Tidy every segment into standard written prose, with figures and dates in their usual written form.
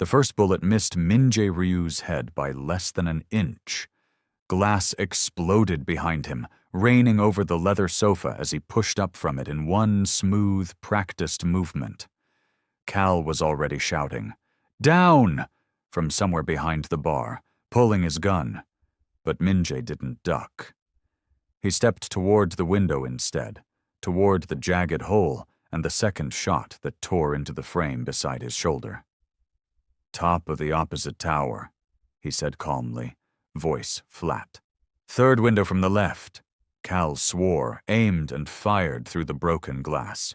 The first bullet missed Minjae Ryu's head by less than an inch. Glass exploded behind him, raining over the leather sofa as he pushed up from it in one smooth, practiced movement. Cal was already shouting, "Down!" from somewhere behind the bar, pulling his gun. But Minjae didn't duck. He stepped toward the window instead, toward the jagged hole and the second shot that tore into the frame beside his shoulder. "Top of the opposite tower," he said calmly, voice flat. "Third window from the left." Cal swore, aimed, and fired through the broken glass.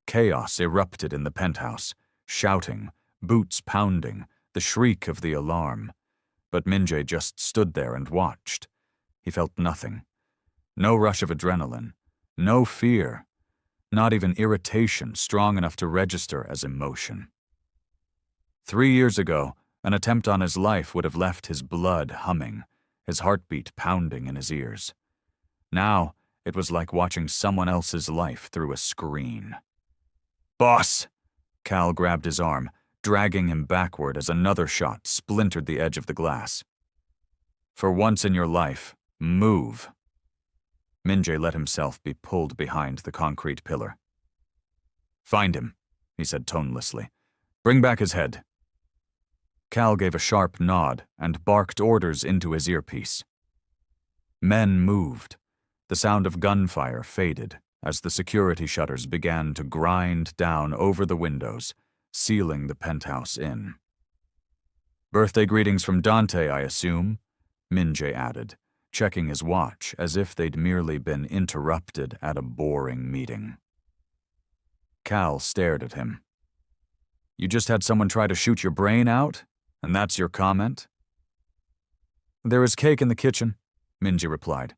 Chaos erupted in the penthouse, shouting, boots pounding, the shriek of the alarm. But Minjae just stood there and watched. He felt nothing. No rush of adrenaline. No fear. Not even irritation strong enough to register as emotion. 3 years ago, an attempt on his life would have left his blood humming, his heartbeat pounding in his ears. Now, it was like watching someone else's life through a screen. "Boss!" Cal grabbed his arm, dragging him backward as another shot splintered the edge of the glass. "For once in your life, move." Minjae let himself be pulled behind the concrete pillar. "Find him," he said tonelessly. "Bring back his head." Cal gave a sharp nod and barked orders into his earpiece. Men moved. The sound of gunfire faded as the security shutters began to grind down over the windows, sealing the penthouse in. "Birthday greetings from Dante, I assume," Minjae added, checking his watch as if they'd merely been interrupted at a boring meeting. Cal stared at him. "You just had someone try to shoot your brain out, and that's your comment?" "There is cake in the kitchen," Minjae replied.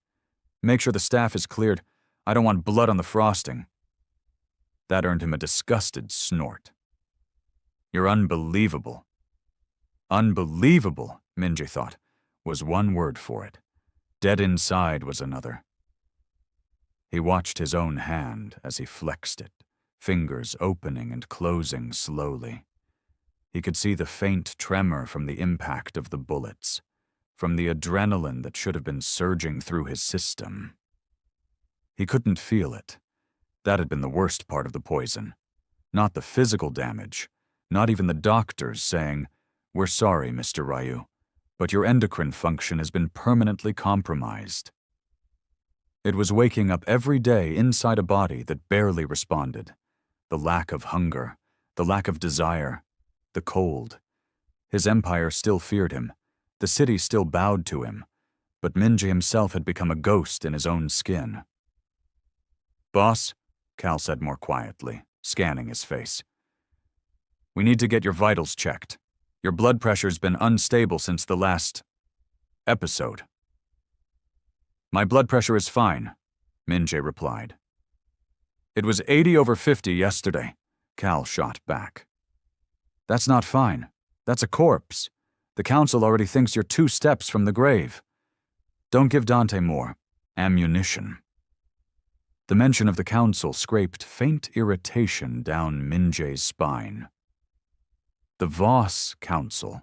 "Make sure the staff is cleared. I don't want blood on the frosting." That earned him a disgusted snort. "You're unbelievable." Unbelievable, Minjae thought, was one word for it. Dead inside was another. He watched his own hand as he flexed it, fingers opening and closing slowly. He could see the faint tremor from the impact of the bullets, from the adrenaline that should have been surging through his system. He couldn't feel it. That had been the worst part of the poison. Not the physical damage, not even the doctors saying, "We're sorry, Mr. Ryu, but your endocrine function has been permanently compromised." It was waking up every day inside a body that barely responded. The lack of hunger, the lack of desire, the cold. His empire still feared him. The city still bowed to him. But Minjae himself had become a ghost in his own skin. "Boss," Cal said more quietly, scanning his face. "We need to get your vitals checked. Your blood pressure's been unstable since the last episode." "My blood pressure is fine," Minjae replied. "It was 80/50 yesterday," Cal shot back. "That's not fine. That's a corpse. The council already thinks you're 2 steps from the grave. Don't give Dante more ammunition." The mention of the council scraped faint irritation down Minjae's spine. The Voss Council,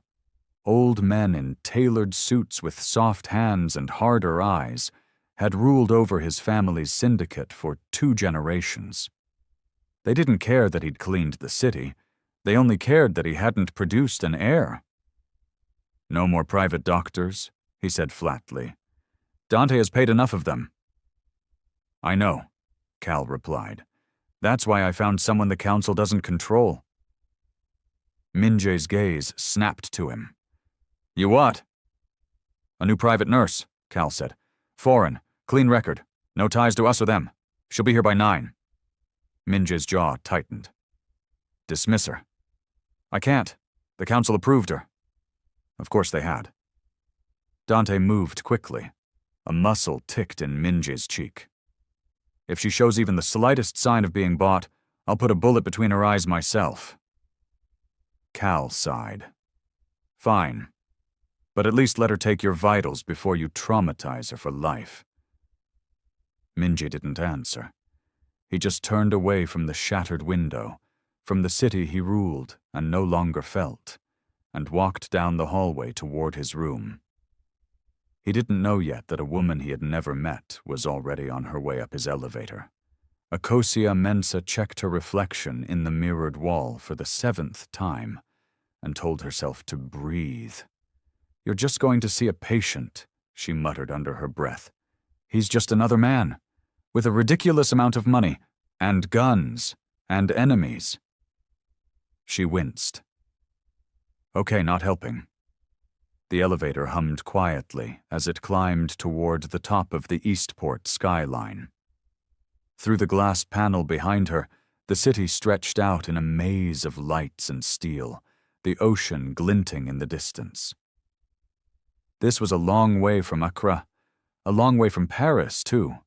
old men in tailored suits with soft hands and harder eyes, had ruled over his family's syndicate for 2 generations. They didn't care that he'd cleaned the city. They only cared that he hadn't produced an heir. "No more private doctors," he said flatly. "Dante has paid enough of them." "I know," Cal replied. "That's why I found someone the council doesn't control." Minjae's gaze snapped to him. "You what?" "A new private nurse," Cal said. "Foreign, clean record, no ties to us or them. She'll be here by 9. Minjae's jaw tightened. "Dismiss her." "I can't. The council approved her." Of course they had. Dante moved quickly. A muscle ticked in Minjae's cheek. "If she shows even the slightest sign of being bought, I'll put a bullet between her eyes myself." Cal sighed. "Fine. But at least let her take your vitals before you traumatize her for life." Minjae didn't answer. He just turned away from the shattered window, from the city he ruled and no longer felt, and walked down the hallway toward his room. He didn't know yet that a woman he had never met was already on her way up his elevator. Akosia Mensa checked her reflection in the mirrored wall for the 7th time and told herself to breathe. "You're just going to see a patient," she muttered under her breath. "He's just another man, with a ridiculous amount of money, and guns, and enemies." She winced. "Okay, not helping." The elevator hummed quietly as it climbed toward the top of the Eastport skyline. Through the glass panel behind her, the city stretched out in a maze of lights and steel, the ocean glinting in the distance. This was a long way from Accra, a long way from Paris, too.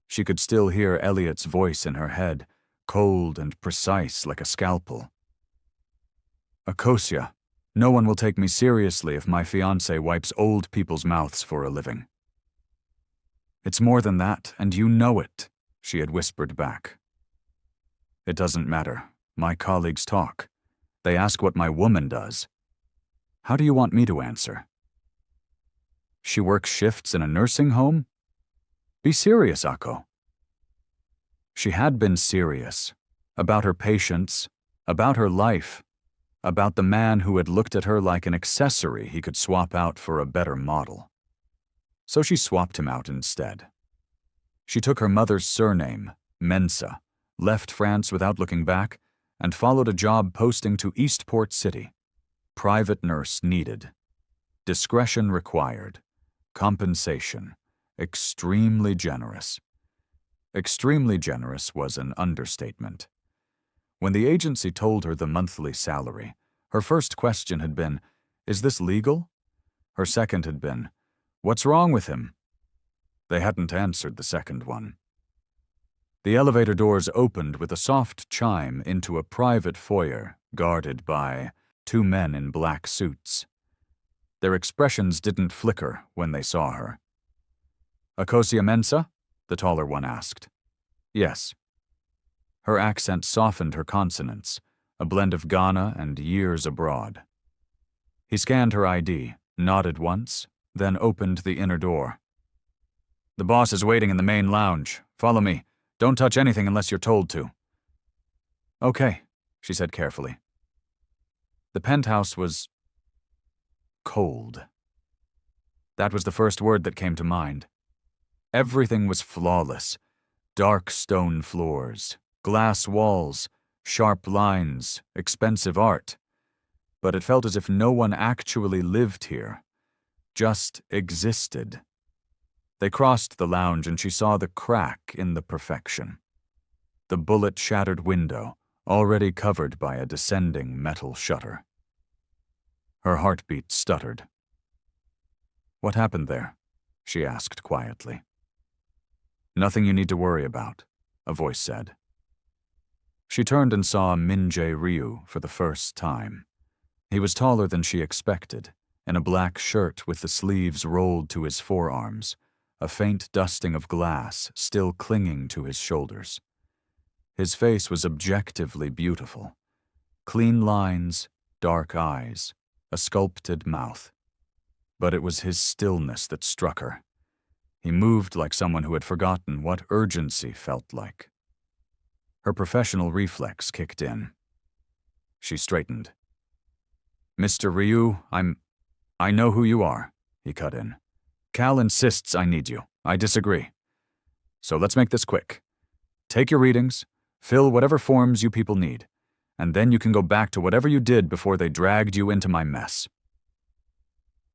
She could still hear Elliot's voice in her head, cold and precise like a scalpel. "Akosia, no one will take me seriously if my fiancé wipes old people's mouths for a living." "It's more than that, and you know it," she had whispered back. "It doesn't matter. My colleagues talk. They ask what my woman does. How do you want me to answer? She works shifts in a nursing home? Be serious, Akko." She had been serious. About her patients, about her life, about the man who had looked at her like an accessory he could swap out for a better model. So she swapped him out instead. She took her mother's surname, Mensa, left France without looking back, and followed a job posting to Eastport City. Private nurse needed. Discretion required. Compensation. Extremely generous. Extremely generous was an understatement. When the agency told her the monthly salary, her first question had been, "Is this legal?" Her second had been, "What's wrong with him?" They hadn't answered the second one. The elevator doors opened with a soft chime into a private foyer guarded by 2 men in black suits. Their expressions didn't flicker when they saw her. "Akosia Mensa?" the taller one asked. "Yes." Her accent softened her consonants, a blend of Ghana and years abroad. He scanned her ID, nodded once, then opened the inner door. "The boss is waiting in the main lounge. Follow me. Don't touch anything unless you're told to." "Okay," she said carefully. The penthouse was cold. That was the first word that came to mind. Everything was flawless. Dark stone floors, glass walls, sharp lines, expensive art. But it felt as if no one actually lived here, just existed. They crossed the lounge and she saw the crack in the perfection. The bullet-shattered window, already covered by a descending metal shutter. Her heartbeat stuttered. "What happened there?" she asked quietly. "Nothing you need to worry about," a voice said. She turned and saw Minjae Ryu for the first time. He was taller than she expected, in a black shirt with the sleeves rolled to his forearms, a faint dusting of glass still clinging to his shoulders. His face was objectively beautiful. Clean lines, dark eyes, a sculpted mouth. But it was his stillness that struck her. He moved like someone who had forgotten what urgency felt like. Her professional reflex kicked in. She straightened. "Mr. Ryu, I know who you are," he cut in. "Cal insists I need you. I disagree. So let's make this quick. Take your readings, fill whatever forms you people need, and then you can go back to whatever you did before they dragged you into my mess."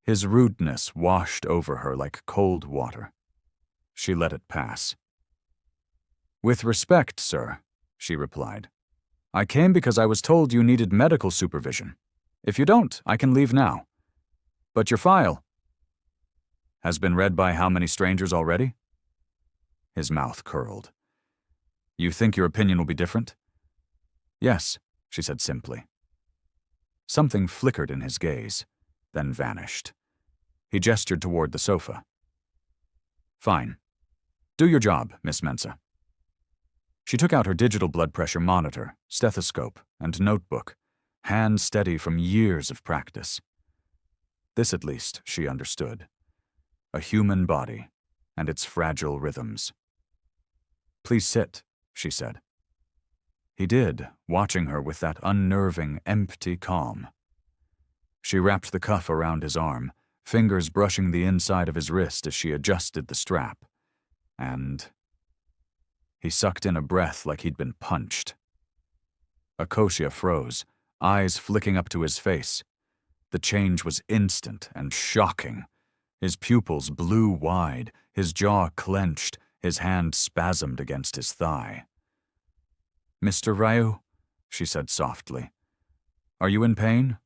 His rudeness washed over her like cold water. She let it pass. "With respect, sir," she replied. "I came because I was told you needed medical supervision. If you don't, I can leave now. But your file has been read by how many strangers already?" His mouth curled. "You think your opinion will be different?" "Yes," she said simply. Something flickered in his gaze, then vanished. He gestured toward the sofa. "Fine. Do your job, Miss Mensa." She took out her digital blood pressure monitor, stethoscope, and notebook, hand steady from years of practice. This, at least, she understood. A human body and its fragile rhythms. "Please sit," she said. He did, watching her with that unnerving, empty calm. She wrapped the cuff around his arm, fingers brushing the inside of his wrist as she adjusted the strap. And he sucked in a breath like he'd been punched. Akosia froze, eyes flicking up to his face. The change was instant and shocking. His pupils blew wide, his jaw clenched, his hand spasmed against his thigh. "Mr. Ryu," she said softly, "are you in pain?"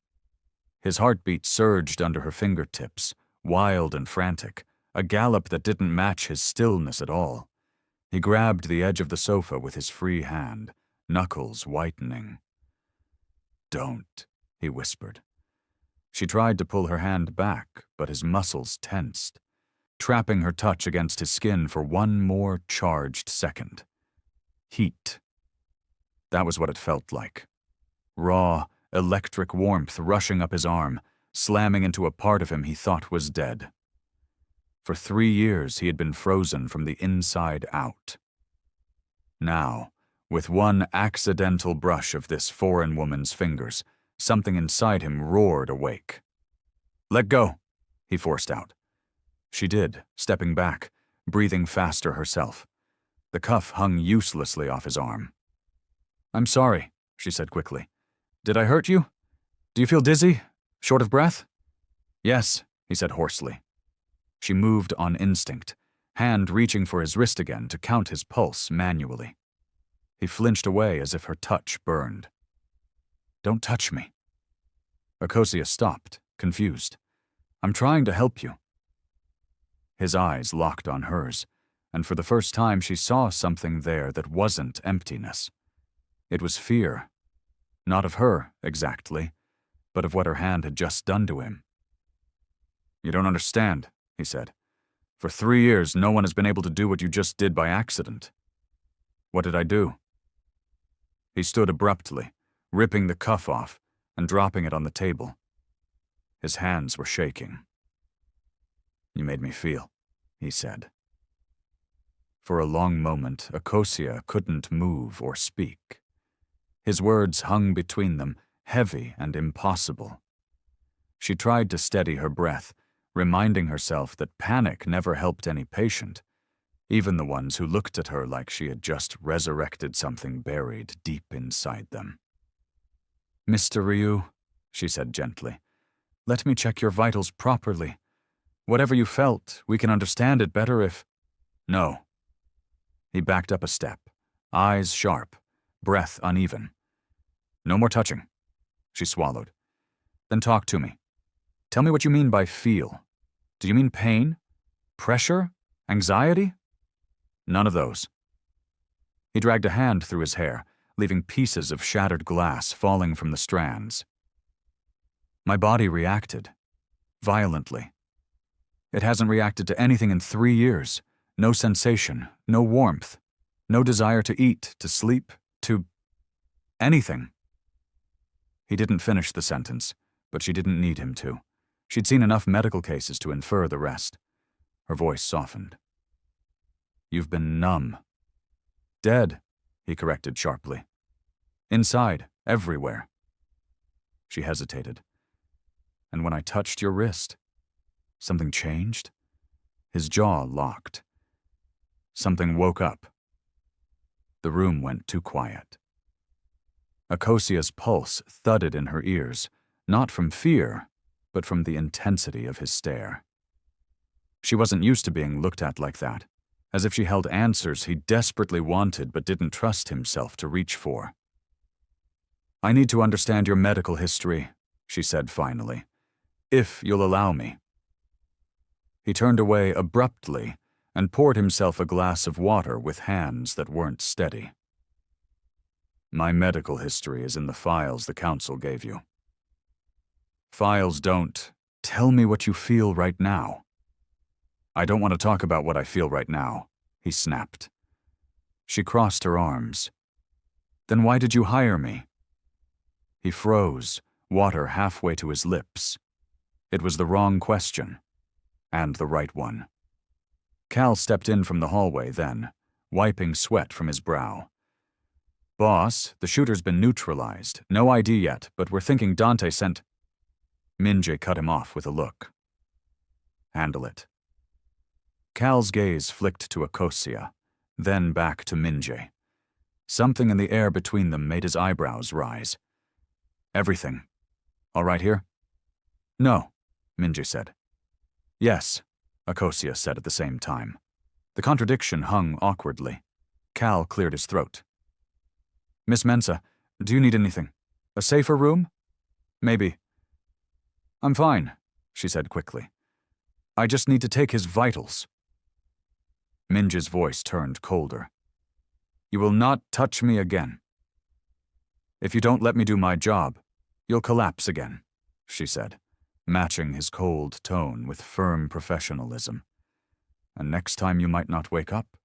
His heartbeat surged under her fingertips, wild and frantic, a gallop that didn't match his stillness at all. He grabbed the edge of the sofa with his free hand, knuckles whitening. "Don't," he whispered. She tried to pull her hand back, but his muscles tensed, trapping her touch against his skin for one more charged second. Heat. That was what it felt like. Raw, electric warmth rushing up his arm, slamming into a part of him he thought was dead. For 3 years he had been frozen from the inside out. Now, with one accidental brush of this foreign woman's fingers, something inside him roared awake. "Let go," he forced out. She did, stepping back, breathing faster herself. The cuff hung uselessly off his arm. "I'm sorry," she said quickly. "Did I hurt you? Do you feel dizzy? Short of breath?" "Yes," he said hoarsely. She moved on instinct, hand reaching for his wrist again to count his pulse manually. He flinched away as if her touch burned. "Don't touch me." Akosia stopped, confused. "I'm trying to help you." His eyes locked on hers, and for the first time she saw something there that wasn't emptiness. It was fear. Not of her, exactly, but of what her hand had just done to him. "You don't understand," he said. "For 3 years, no one has been able to do what you just did by accident." "What did I do?" He stood abruptly, ripping the cuff off and dropping it on the table. His hands were shaking. "You made me feel," he said. For a long moment, Akosia couldn't move or speak. His words hung between them, heavy and impossible. She tried to steady her breath, reminding herself that panic never helped any patient, even the ones who looked at her like she had just resurrected something buried deep inside them. "Mr. Ryu," she said gently, "let me check your vitals properly. Whatever you felt, we can understand it better if—" "No." He backed up a step, eyes sharp, breath uneven. "No more touching." She swallowed. "Then talk to me. Tell me what you mean by feel. Do you mean pain? Pressure? Anxiety?" "None of those." He dragged a hand through his hair, leaving pieces of shattered glass falling from the strands. "My body reacted. Violently. It hasn't reacted to anything in 3 years. No sensation, no warmth, no desire to eat, to sleep, to anything." He didn't finish the sentence, but she didn't need him to. She'd seen enough medical cases to infer the rest. Her voice softened. "You've been numb." "Dead," he corrected sharply. "Inside, everywhere." She hesitated. "And when I touched your wrist, something changed?" His jaw locked. Something woke up. The room went too quiet. Akosia's pulse thudded in her ears, not from fear, but from the intensity of his stare. She wasn't used to being looked at like that, as if she held answers he desperately wanted but didn't trust himself to reach for. "I need to understand your medical history," she said finally, "if you'll allow me." He turned away abruptly and poured himself a glass of water with hands that weren't steady. "My medical history is in the files the council gave you." "Files don't. Tell me what you feel right now." "I don't want to talk about what I feel right now," he snapped. She crossed her arms. "Then why did you hire me?" He froze, water halfway to his lips. It was the wrong question, and the right one. Cal stepped in from the hallway then, wiping sweat from his brow. "Boss, the shooter's been neutralized. No ID yet, but we're thinking Dante sent—" Minjay cut him off with a look. "Handle it." Cal's gaze flicked to Akosia, then back to Minjay. Something in the air between them made his eyebrows rise. "Everything. All right here?" "No," Minjay said. "Yes," Akosia said at the same time. The contradiction hung awkwardly. Cal cleared his throat. "Miss Mensah, do you need anything? A safer room? Maybe." "I'm fine," she said quickly. "I just need to take his vitals." Minjay's voice turned colder. "You will not touch me again. If you don't let me do my job, you'll collapse again," she said, matching his cold tone with firm professionalism. "And next time you might not wake up?"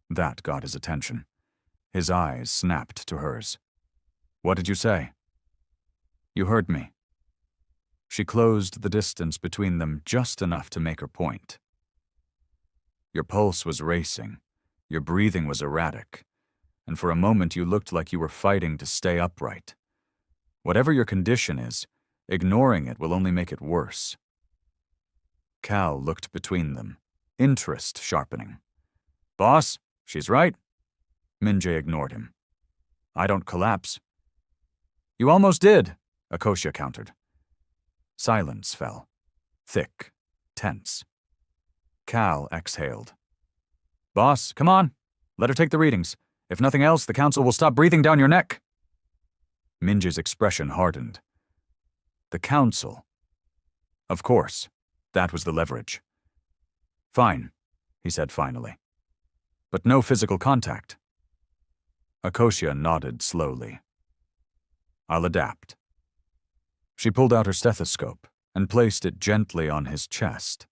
That got his attention. His eyes snapped to hers. "What did you say?" "You heard me." She closed the distance between them just enough to make her point. "Your pulse was racing, your breathing was erratic, and for a moment you looked like you were fighting to stay upright. Whatever your condition is, ignoring it will only make it worse." Cal looked between them, interest sharpening. "Boss, she's right." Minjay ignored him. "I don't collapse." "You almost did," Akosia countered. Silence fell. Thick, tense. Cal exhaled. "Boss, come on. Let her take the readings. If nothing else, the council will stop breathing down your neck." Minjay's expression hardened. The council. Of course, that was the leverage. "Fine," he said finally. "But no physical contact." Akosia nodded slowly. "I'll adapt." She pulled out her stethoscope and placed it gently on his chest,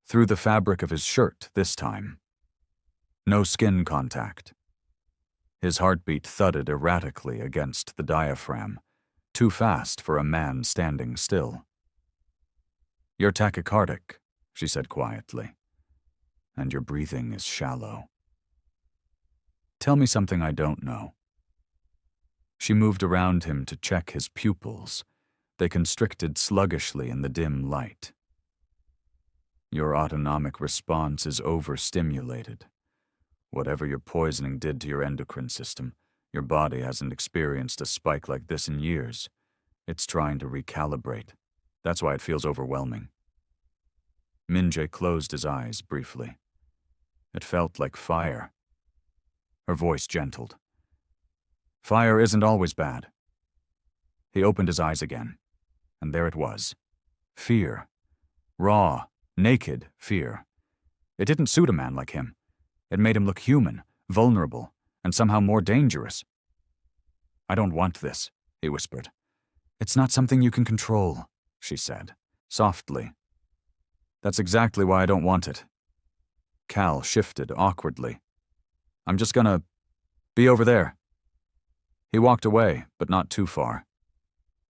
through the fabric of his shirt this time. No skin contact. His heartbeat thudded erratically against the diaphragm, too fast for a man standing still. "You're tachycardic," she said quietly, "and your breathing is shallow. Tell me something I don't know." She moved around him to check his pupils. They constricted sluggishly in the dim light. "Your autonomic response is overstimulated. Whatever your poisoning did to your endocrine system, your body hasn't experienced a spike like this in years. It's trying to recalibrate. That's why it feels overwhelming." Minjay closed his eyes briefly. It felt like fire. Her voice gentled. "Fire isn't always bad." He opened his eyes again, and there it was. Fear. Raw, naked fear. It didn't suit a man like him. It made him look human, vulnerable, and somehow more dangerous. "I don't want this," he whispered. "It's not something you can control," she said, softly. "That's exactly why I don't want it." Cal shifted awkwardly. "I'm just gonna be over there." He walked away, but not too far.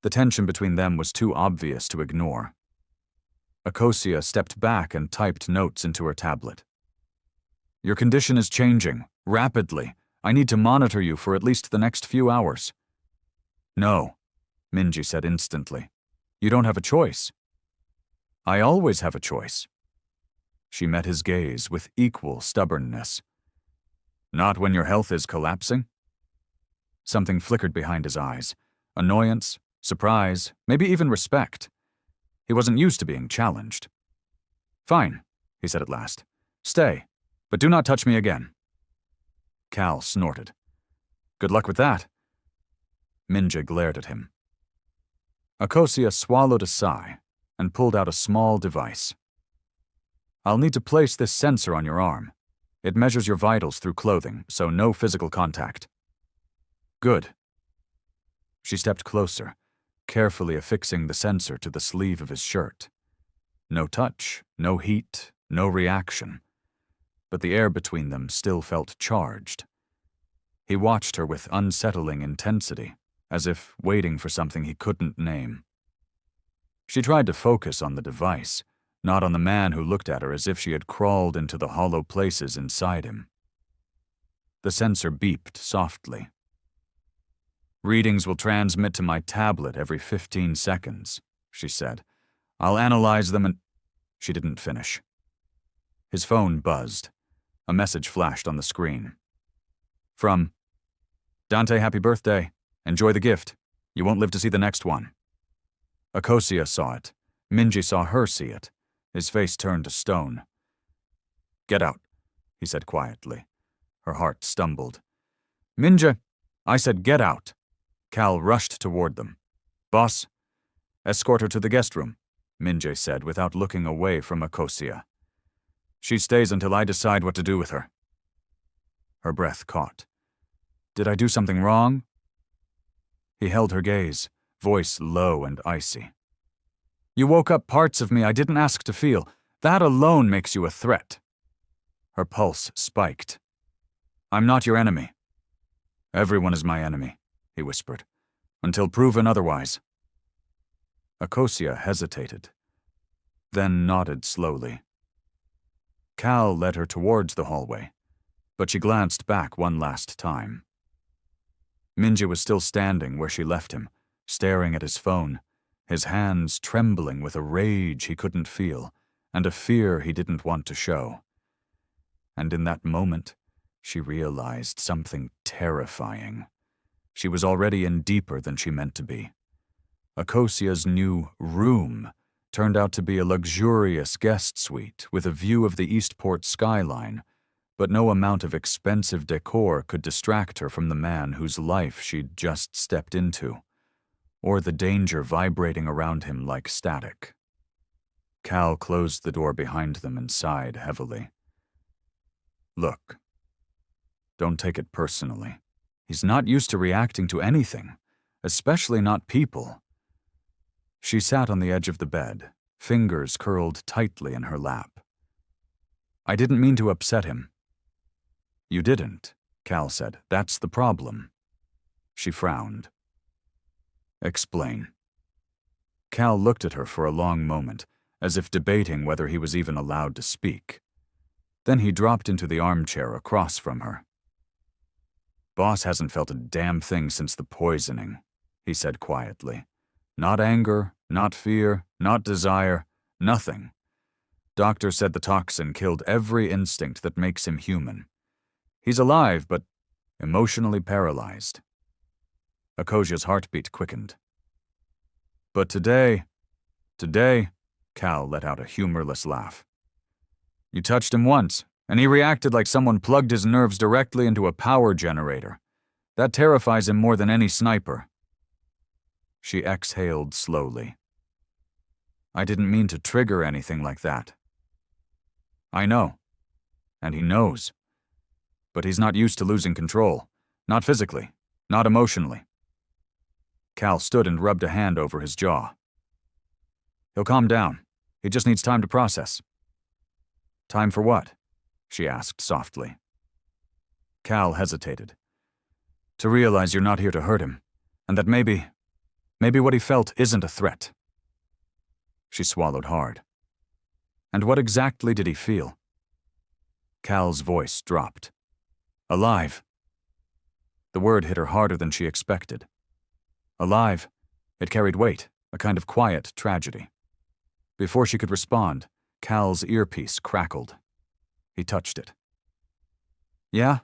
The tension between them was too obvious to ignore. Akosia stepped back and typed notes into her tablet. "Your condition is changing, rapidly. I need to monitor you for at least the next few hours." "No," Minjay said instantly. "You don't have a choice." "I always have a choice." She met his gaze with equal stubbornness. "Not when your health is collapsing?" Something flickered behind his eyes. Annoyance, surprise, maybe even respect. He wasn't used to being challenged. "Fine," he said at last. "Stay, but do not touch me again." Cal snorted. "Good luck with that." Minjay glared at him. Akosia swallowed a sigh and pulled out a small device. "I'll need to place this sensor on your arm. It measures your vitals through clothing, so no physical contact." "Good." She stepped closer, carefully affixing the sensor to the sleeve of his shirt. No touch, no heat, no reaction. But the air between them still felt charged. He watched her with unsettling intensity, as if waiting for something he couldn't name. She tried to focus on the device, not on the man who looked at her as if she had crawled into the hollow places inside him. The sensor beeped softly. "Readings will transmit to my tablet every 15 seconds, she said. "I'll analyze them and—" She didn't finish. His phone buzzed. A message flashed on the screen. From Dante, happy birthday. Enjoy the gift. You won't live to see the next one. Akosia saw it. Minji saw her see it. His face turned to stone. "Get out," he said quietly. Her heart stumbled. "Minji," I said, "get out." Cal rushed toward them. "Boss?" "Escort her to the guest room," Minji said without looking away from Akosia. "She stays until I decide what to do with her." Her breath caught. "Did I do something wrong?" He held her gaze, voice low and icy. "You woke up parts of me I didn't ask to feel. That alone makes you a threat." Her pulse spiked. "I'm not your enemy." "Everyone is my enemy," he whispered, "until proven otherwise." Akosia hesitated, then nodded slowly. Cal led her towards the hallway, but she glanced back one last time. Minji was still standing where she left him, staring at his phone, his hands trembling with a rage he couldn't feel and a fear he didn't want to show. And in that moment, she realized something terrifying. She was already in deeper than she meant to be. Akosia's new room turned out to be a luxurious guest suite with a view of the Eastport skyline, but no amount of expensive decor could distract her from the man whose life she'd just stepped into, or the danger vibrating around him like static. Cal closed the door behind them and sighed heavily. "Look, don't take it personally. He's not used to reacting to anything, especially not people." She sat on the edge of the bed, fingers curled tightly in her lap. "I didn't mean to upset him." "You didn't," Cal said. "That's the problem." She frowned. "Explain." Cal looked at her for a long moment, as if debating whether he was even allowed to speak. Then he dropped into the armchair across from her. "Boss hasn't felt a damn thing since the poisoning," he said quietly. "Not anger, not fear, not desire, nothing. Doctor said the toxin killed every instinct that makes him human. He's alive, but emotionally paralyzed." Akosia's heartbeat quickened. "But today, Cal let out a humorless laugh. "You touched him once, and he reacted like someone plugged his nerves directly into a power generator. That terrifies him more than any sniper." She exhaled slowly. "I didn't mean to trigger anything like that." "I know. And he knows. But he's not used to losing control. Not physically. Not emotionally." Cal stood and rubbed a hand over his jaw. "He'll calm down. He just needs time to process." "Time for what?" she asked softly. Cal hesitated. "To realize you're not here to hurt him, and that maybe what he felt isn't a threat." She swallowed hard. "And what exactly did he feel?" Cal's voice dropped. "Alive." The word hit her harder than she expected. Alive. It carried weight, a kind of quiet tragedy. Before she could respond, Cal's earpiece crackled. He touched it. "Yeah,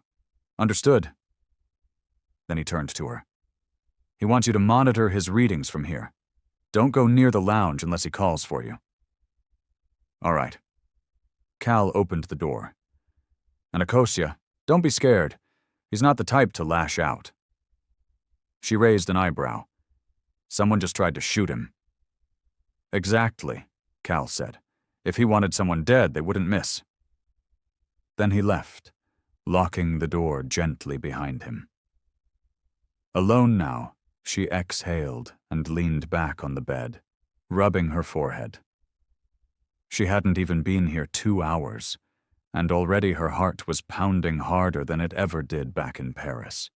understood." Then he turned to her. "He wants you to monitor his readings from here. Don't go near the lounge unless he calls for you." "All right." Cal opened the door. "And Akosia, don't be scared. He's not the type to lash out." She raised an eyebrow. "Someone just tried to shoot him." "Exactly," Cal said. "If he wanted someone dead, they wouldn't miss." Then he left, locking the door gently behind him. Alone now, she exhaled and leaned back on the bed, rubbing her forehead. She hadn't even been here 2 hours, and already her heart was pounding harder than it ever did back in Paris.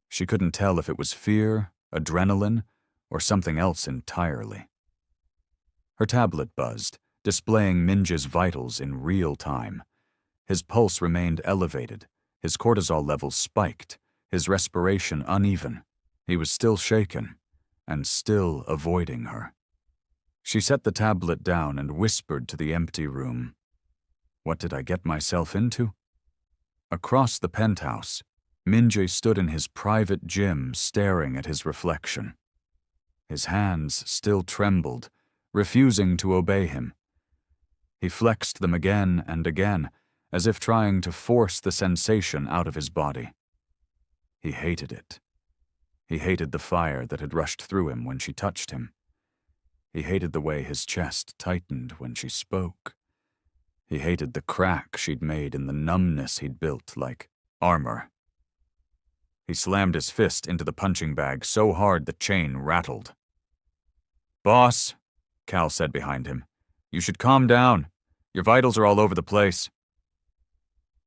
She couldn't tell if it was fear, adrenaline, or something else entirely. Her tablet buzzed, displaying Minje's vitals in real time. His pulse remained elevated, his cortisol levels spiked, his respiration uneven. He was still shaken, and still avoiding her. She set the tablet down and whispered to the empty room. What did I get myself into? Across the penthouse, Minje stood in his private gym staring at his reflection. His hands still trembled, refusing to obey him. He flexed them again and again, as if trying to force the sensation out of his body. He hated it. He hated the fire that had rushed through him when she touched him. He hated the way his chest tightened when she spoke. He hated the crack she'd made in the numbness he'd built like armor. He slammed his fist into the punching bag so hard the chain rattled. "Boss," Cal said behind him, "you should calm down. Your vitals are all over the place."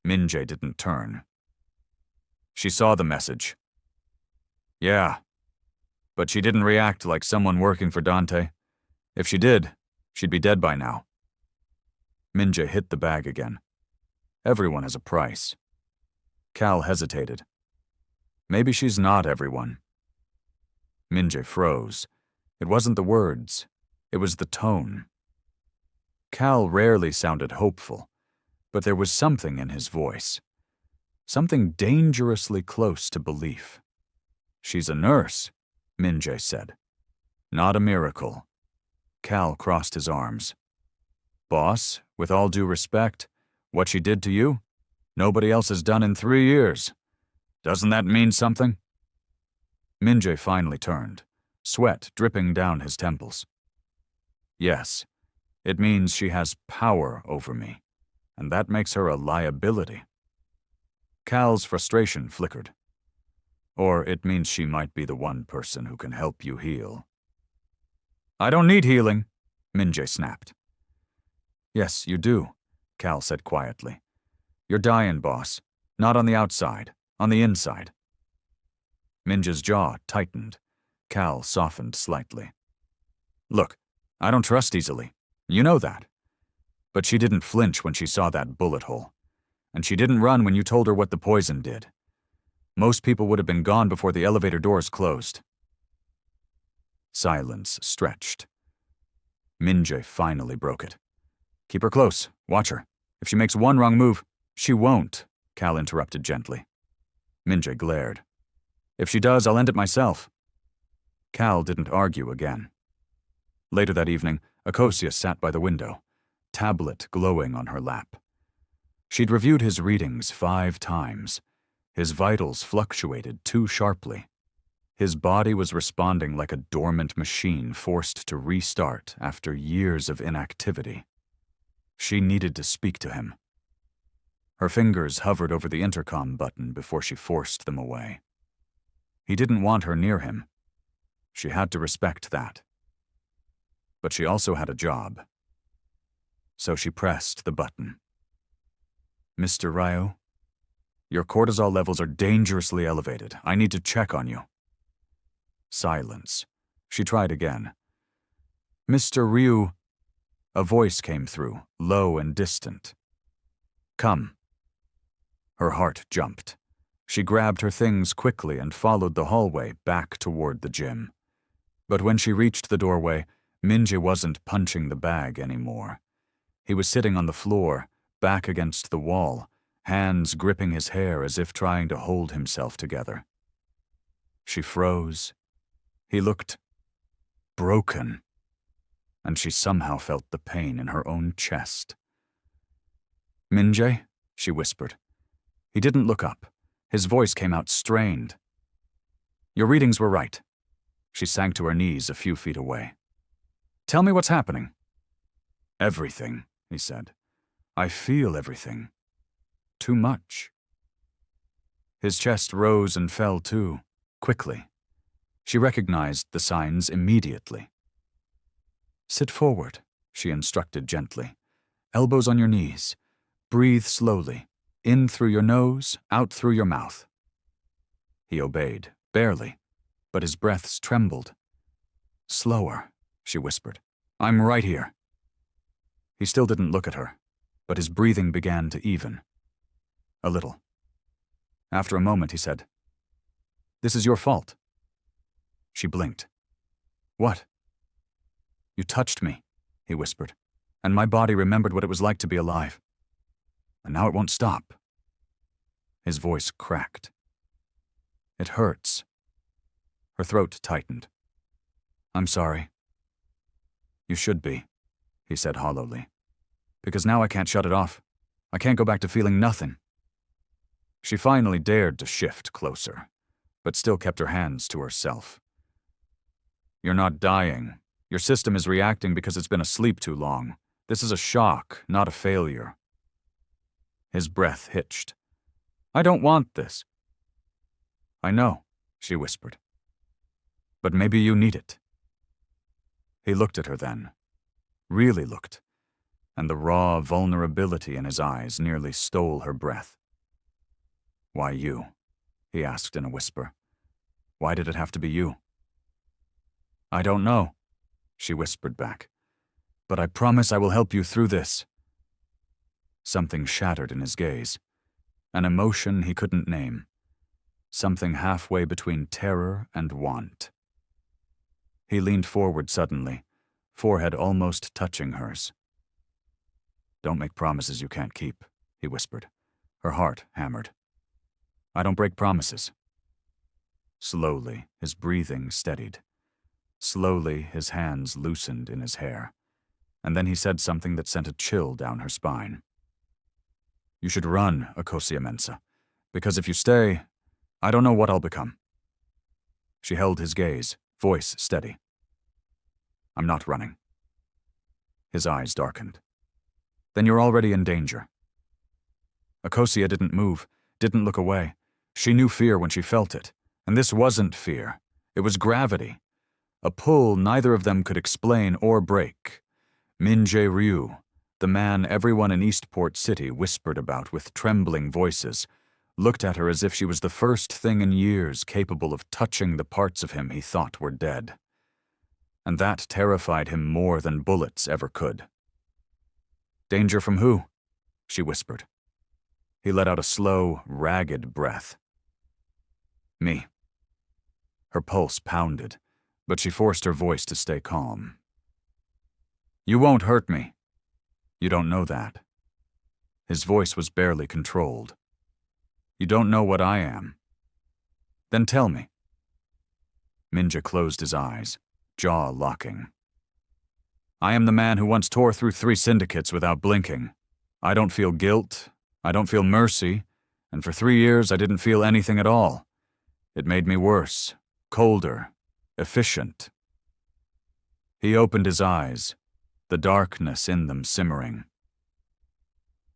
Minje didn't turn. She saw the message. Yeah, but she didn't react like someone working for Dante. If she did, she'd be dead by now. Minje hit the bag again. Everyone has a price. Cal hesitated. Maybe she's not everyone. Minje froze. It wasn't the words. It was the tone. Cal rarely sounded hopeful, but there was something in his voice. Something dangerously close to belief. "She's a nurse," Minje said. "Not a miracle." Cal crossed his arms. "Boss, with all due respect, what she did to you, nobody else has done in 3 years. Doesn't that mean something?" Minje finally turned, sweat dripping down his temples. "Yes, it means she has power over me, and that makes her a liability." Cal's frustration flickered. "Or it means she might be the one person who can help you heal." "I don't need healing," Minje snapped. "Yes, you do," Cal said quietly. "You're dying, boss. Not on the outside, on the inside." Minje's jaw tightened. Cal softened slightly. "Look, I don't trust easily. You know that. But she didn't flinch when she saw that bullet hole. And she didn't run when you told her what the poison did. Most people would have been gone before the elevator doors closed." Silence stretched. Minje finally broke it. "Keep her close. Watch her. If she makes one wrong move—" "She won't," Cal interrupted gently. Minje glared. "If she does, I'll end it myself." Cal didn't argue again. Later that evening, Akosia sat by the window, tablet glowing on her lap. She'd reviewed his readings 5 times. His vitals fluctuated too sharply. His body was responding like a dormant machine forced to restart after years of inactivity. She needed to speak to him. Her fingers hovered over the intercom button before she forced them away. He didn't want her near him. She had to respect that. But she also had a job. So she pressed the button. "Mr. Ryu, your cortisol levels are dangerously elevated. I need to check on you." Silence. She tried again. "Mr. Ryu..." A voice came through, low and distant. "Come." Her heart jumped. She grabbed her things quickly and followed the hallway back toward the gym. But when she reached the doorway, Minje wasn't punching the bag anymore. He was sitting on the floor, back against the wall, hands gripping his hair as if trying to hold himself together. She froze. He looked broken, and she somehow felt the pain in her own chest. "Minje?" she whispered. He didn't look up. His voice came out strained. "Your readings were right." She sank to her knees a few feet away. "Tell me what's happening." "Everything," he said. "I feel everything. Too much." His chest rose and fell too, quickly. She recognized the signs immediately. "Sit forward," she instructed gently. "Elbows on your knees. Breathe slowly, in through your nose, out through your mouth." He obeyed, barely, but his breaths trembled. "Slower," she whispered. "I'm right here." He still didn't look at her, but his breathing began to even. A little. After a moment, he said, "This is your fault." She blinked. "What?" "You touched me," he whispered, "and my body remembered what it was like to be alive. And now it won't stop." His voice cracked. "It hurts." Her throat tightened. "I'm sorry." "You should be," he said hollowly, "because now I can't shut it off. I can't go back to feeling nothing." She finally dared to shift closer, but still kept her hands to herself. "You're not dying. Your system is reacting because it's been asleep too long. This is a shock, not a failure." His breath hitched. "I don't want this." "I know," she whispered. "But maybe you need it." He looked at her then, really looked, and the raw vulnerability in his eyes nearly stole her breath. "Why you?" he asked in a whisper. "Why did it have to be you?" "I don't know," she whispered back, "but I promise I will help you through this." Something shattered in his gaze, an emotion he couldn't name, something halfway between terror and want. He leaned forward suddenly, forehead almost touching hers. "Don't make promises you can't keep," he whispered. Her heart hammered. "I don't break promises." Slowly, his breathing steadied. Slowly, his hands loosened in his hair, and then he said something that sent a chill down her spine. "You should run, Akosia Mensa, because if you stay, I don't know what I'll become." She held his gaze, voice steady. "I'm not running." His eyes darkened. "Then you're already in danger." Akosia didn't move, didn't look away. She knew fear when she felt it, and this wasn't fear. It was gravity. A pull neither of them could explain or break. Minjae Ryu, the man everyone in Eastport City whispered about with trembling voices, looked at her as if she was the first thing in years capable of touching the parts of him he thought were dead. And that terrified him more than bullets ever could. "Danger from who?" she whispered. He let out a slow, ragged breath. "Me." Her pulse pounded, but she forced her voice to stay calm. "You won't hurt me." "You don't know that." His voice was barely controlled. "You don't know what I am." "Then tell me." Minja closed his eyes, jaw locking. "I am the man who once tore through 3 syndicates without blinking. I don't feel guilt, I don't feel mercy, and for 3 years I didn't feel anything at all. It made me worse, colder, efficient." He opened his eyes, the darkness in them simmering.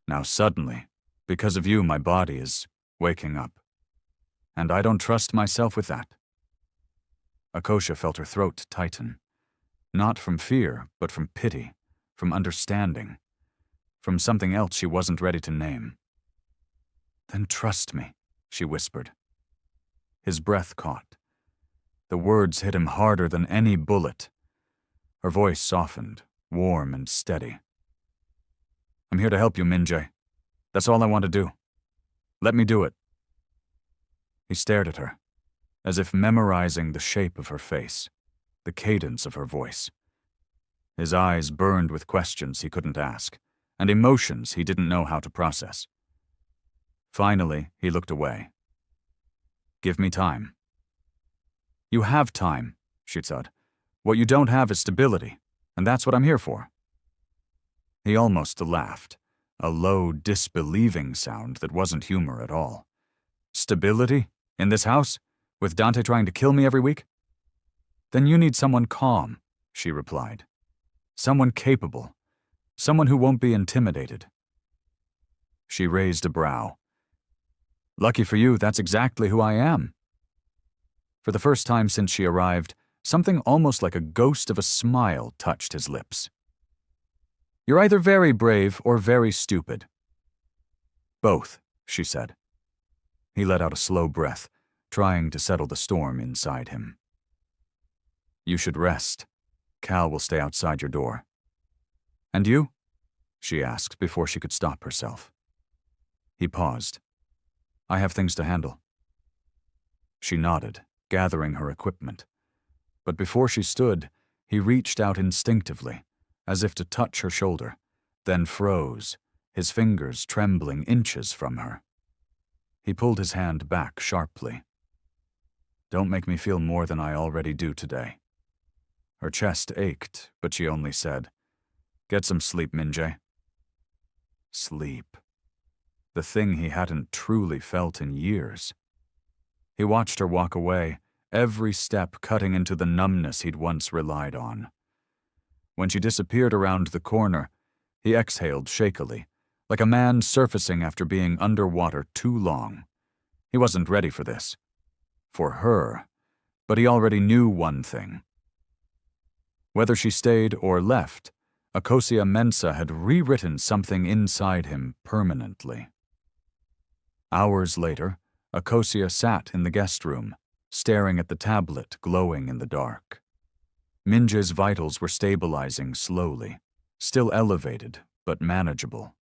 "Now suddenly, because of you, my body is waking up. And I don't trust myself with that." Akosia felt her throat tighten. Not from fear, but from pity, from understanding, from something else she wasn't ready to name. "Then trust me," she whispered. His breath caught. The words hit him harder than any bullet. Her voice softened, warm and steady. "I'm here to help you, Minjae. That's all I want to do. Let me do it." He stared at her, as if memorizing the shape of her face, the cadence of her voice. His eyes burned with questions he couldn't ask, and emotions he didn't know how to process. Finally, he looked away. "Give me time." "You have time," she said. "What you don't have is stability, and that's what I'm here for." He almost laughed, a low, disbelieving sound that wasn't humor at all. "Stability? In this house? With Dante trying to kill me every week?" "Then you need someone calm," she replied. "Someone capable. Someone who won't be intimidated." She raised a brow. "Lucky for you, that's exactly who I am." For the first time since she arrived, something almost like a ghost of a smile touched his lips. "You're either very brave or very stupid." "Both," she said. He let out a slow breath, trying to settle the storm inside him. "You should rest. Cal will stay outside your door." "And you?" she asked before she could stop herself. He paused. "I have things to handle." She nodded, gathering her equipment. But before she stood, he reached out instinctively, as if to touch her shoulder, then froze, his fingers trembling inches from her. He pulled his hand back sharply. "Don't make me feel more than I already do today." Her chest ached, but she only said, "Get some sleep, Minjae." Sleep. The thing he hadn't truly felt in years. He watched her walk away, every step cutting into the numbness he'd once relied on. When she disappeared around the corner, he exhaled shakily, like a man surfacing after being underwater too long. He wasn't ready for this. For her. But he already knew one thing. Whether she stayed or left, Akosia Mensa had rewritten something inside him permanently. Hours later, Akosia sat in the guest room, staring at the tablet glowing in the dark. Minjae's vitals were stabilizing slowly, still elevated, but manageable.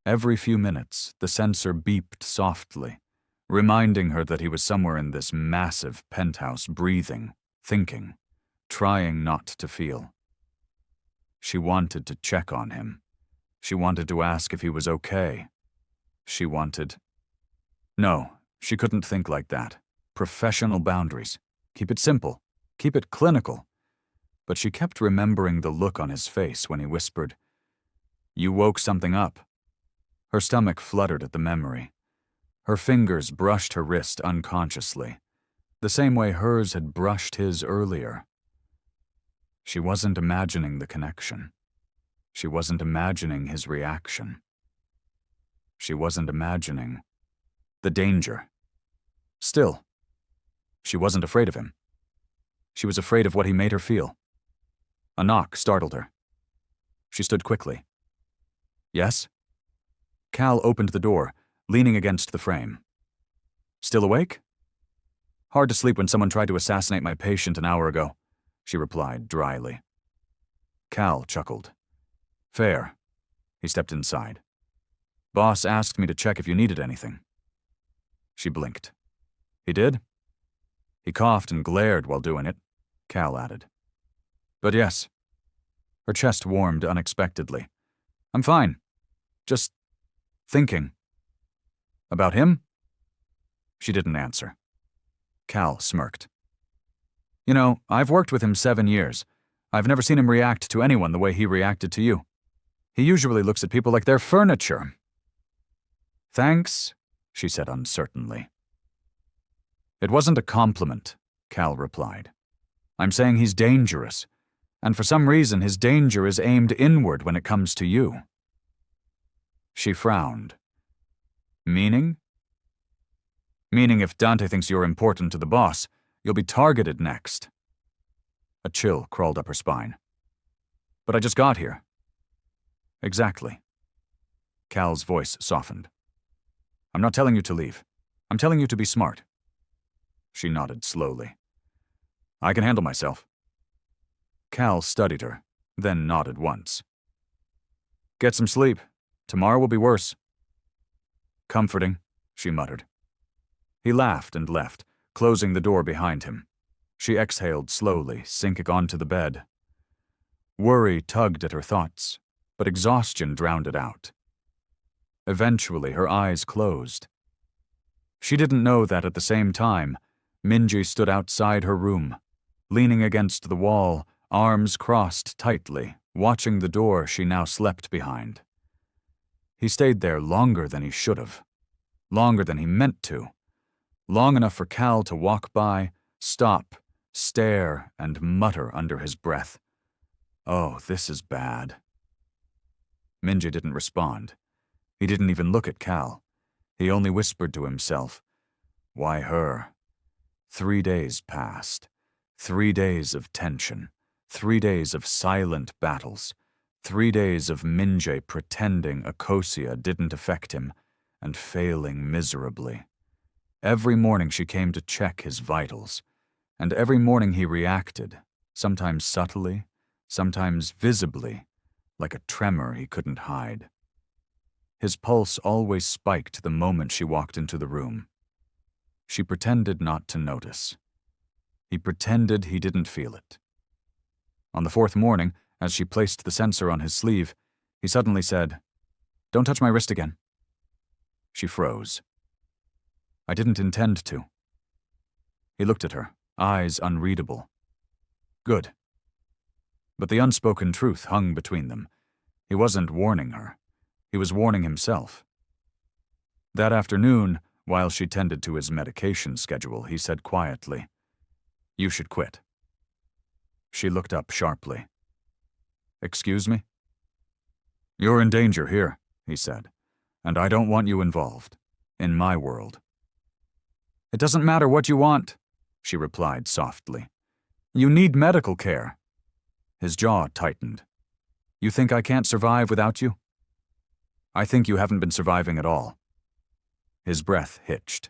Every few minutes, the sensor beeped softly, reminding her that he was somewhere in this massive penthouse breathing, thinking, trying not to feel. She wanted to check on him. She wanted to ask if he was okay. She wanted... No, she couldn't think like that. Professional boundaries. Keep it simple. Keep it clinical. But she kept remembering the look on his face when he whispered, "You woke something up." Her stomach fluttered at the memory. Her fingers brushed her wrist unconsciously, the same way hers had brushed his earlier. She wasn't imagining the connection. She wasn't imagining his reaction. She wasn't imagining the danger. Still, she wasn't afraid of him. She was afraid of what he made her feel. A knock startled her. She stood quickly. "Yes?" Cal opened the door, leaning against the frame. "Still awake?" "Hard to sleep when someone tried to assassinate my patient an hour ago," she replied dryly. Cal chuckled. "Fair." He stepped inside. "Boss asked me to check if you needed anything." She blinked. "He did?" "He coughed and glared while doing it," Cal added. "But yes." Her chest warmed unexpectedly. "I'm fine. Just thinking." "About him?" She didn't answer. Cal smirked. "You know, I've worked with him 7 years. I've never seen him react to anyone the way he reacted to you. He usually looks at people like they're furniture." "Thanks," she said uncertainly. "It wasn't a compliment," Cal replied. "I'm saying he's dangerous, and for some reason his danger is aimed inward when it comes to you." She frowned. "Meaning?" "Meaning if Dante thinks you're important to the boss, you'll be targeted next." A chill crawled up her spine. "But I just got here." "Exactly." Cal's voice softened. "I'm not telling you to leave. I'm telling you to be smart." She nodded slowly. "I can handle myself." Cal studied her, then nodded once. "Get some sleep. Tomorrow will be worse." "Comforting," she muttered. He laughed and left, closing the door behind him. She exhaled slowly, sinking onto the bed. Worry tugged at her thoughts, but exhaustion drowned it out. Eventually, her eyes closed. She didn't know that at the same time, Minjae stood outside her room, leaning against the wall, arms crossed tightly, watching the door she now slept behind. He stayed there longer than he should have, longer than he meant to, long enough for Cal to walk by, stop, stare, and mutter under his breath, "Oh, this is bad." Minjae didn't respond. He didn't even look at Cal. He only whispered to himself, "Why her?" 3 days passed. 3 days of tension. 3 days of silent battles. 3 days of Minjae pretending Akosia didn't affect him and failing miserably. Every morning she came to check his vitals, and every morning he reacted, sometimes subtly, sometimes visibly, like a tremor he couldn't hide. His pulse always spiked the moment she walked into the room. She pretended not to notice. He pretended he didn't feel it. On the fourth morning, as she placed the sensor on his sleeve, he suddenly said, "Don't touch my wrist again." She froze. "I didn't intend to." He looked at her, eyes unreadable. Good. But the unspoken truth hung between them. He wasn't warning her. He was warning himself. That afternoon, while she tended to his medication schedule, he said quietly, "You should quit." She looked up sharply. "Excuse me?" "You're in danger here," he said, "and I don't want you involved. In my world." "It doesn't matter what you want," she replied softly. "You need medical care." His jaw tightened. "You think I can't survive without you?" "I think you haven't been surviving at all." His breath hitched.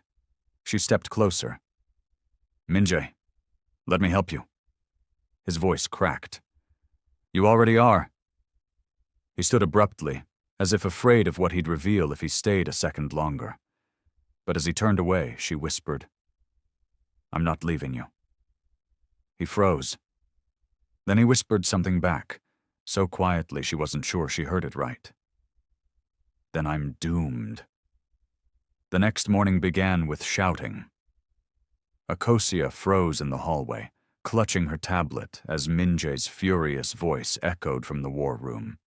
She stepped closer. "Minjae, let me help you." His voice cracked. "You already are." He stood abruptly, as if afraid of what he'd reveal if he stayed a second longer. But as he turned away, she whispered, "I'm not leaving you." He froze. Then he whispered something back, so quietly she wasn't sure she heard it right. "Then I'm doomed." The next morning began with shouting. Akosia froze in the hallway, clutching her tablet as Minjae's furious voice echoed from the war room.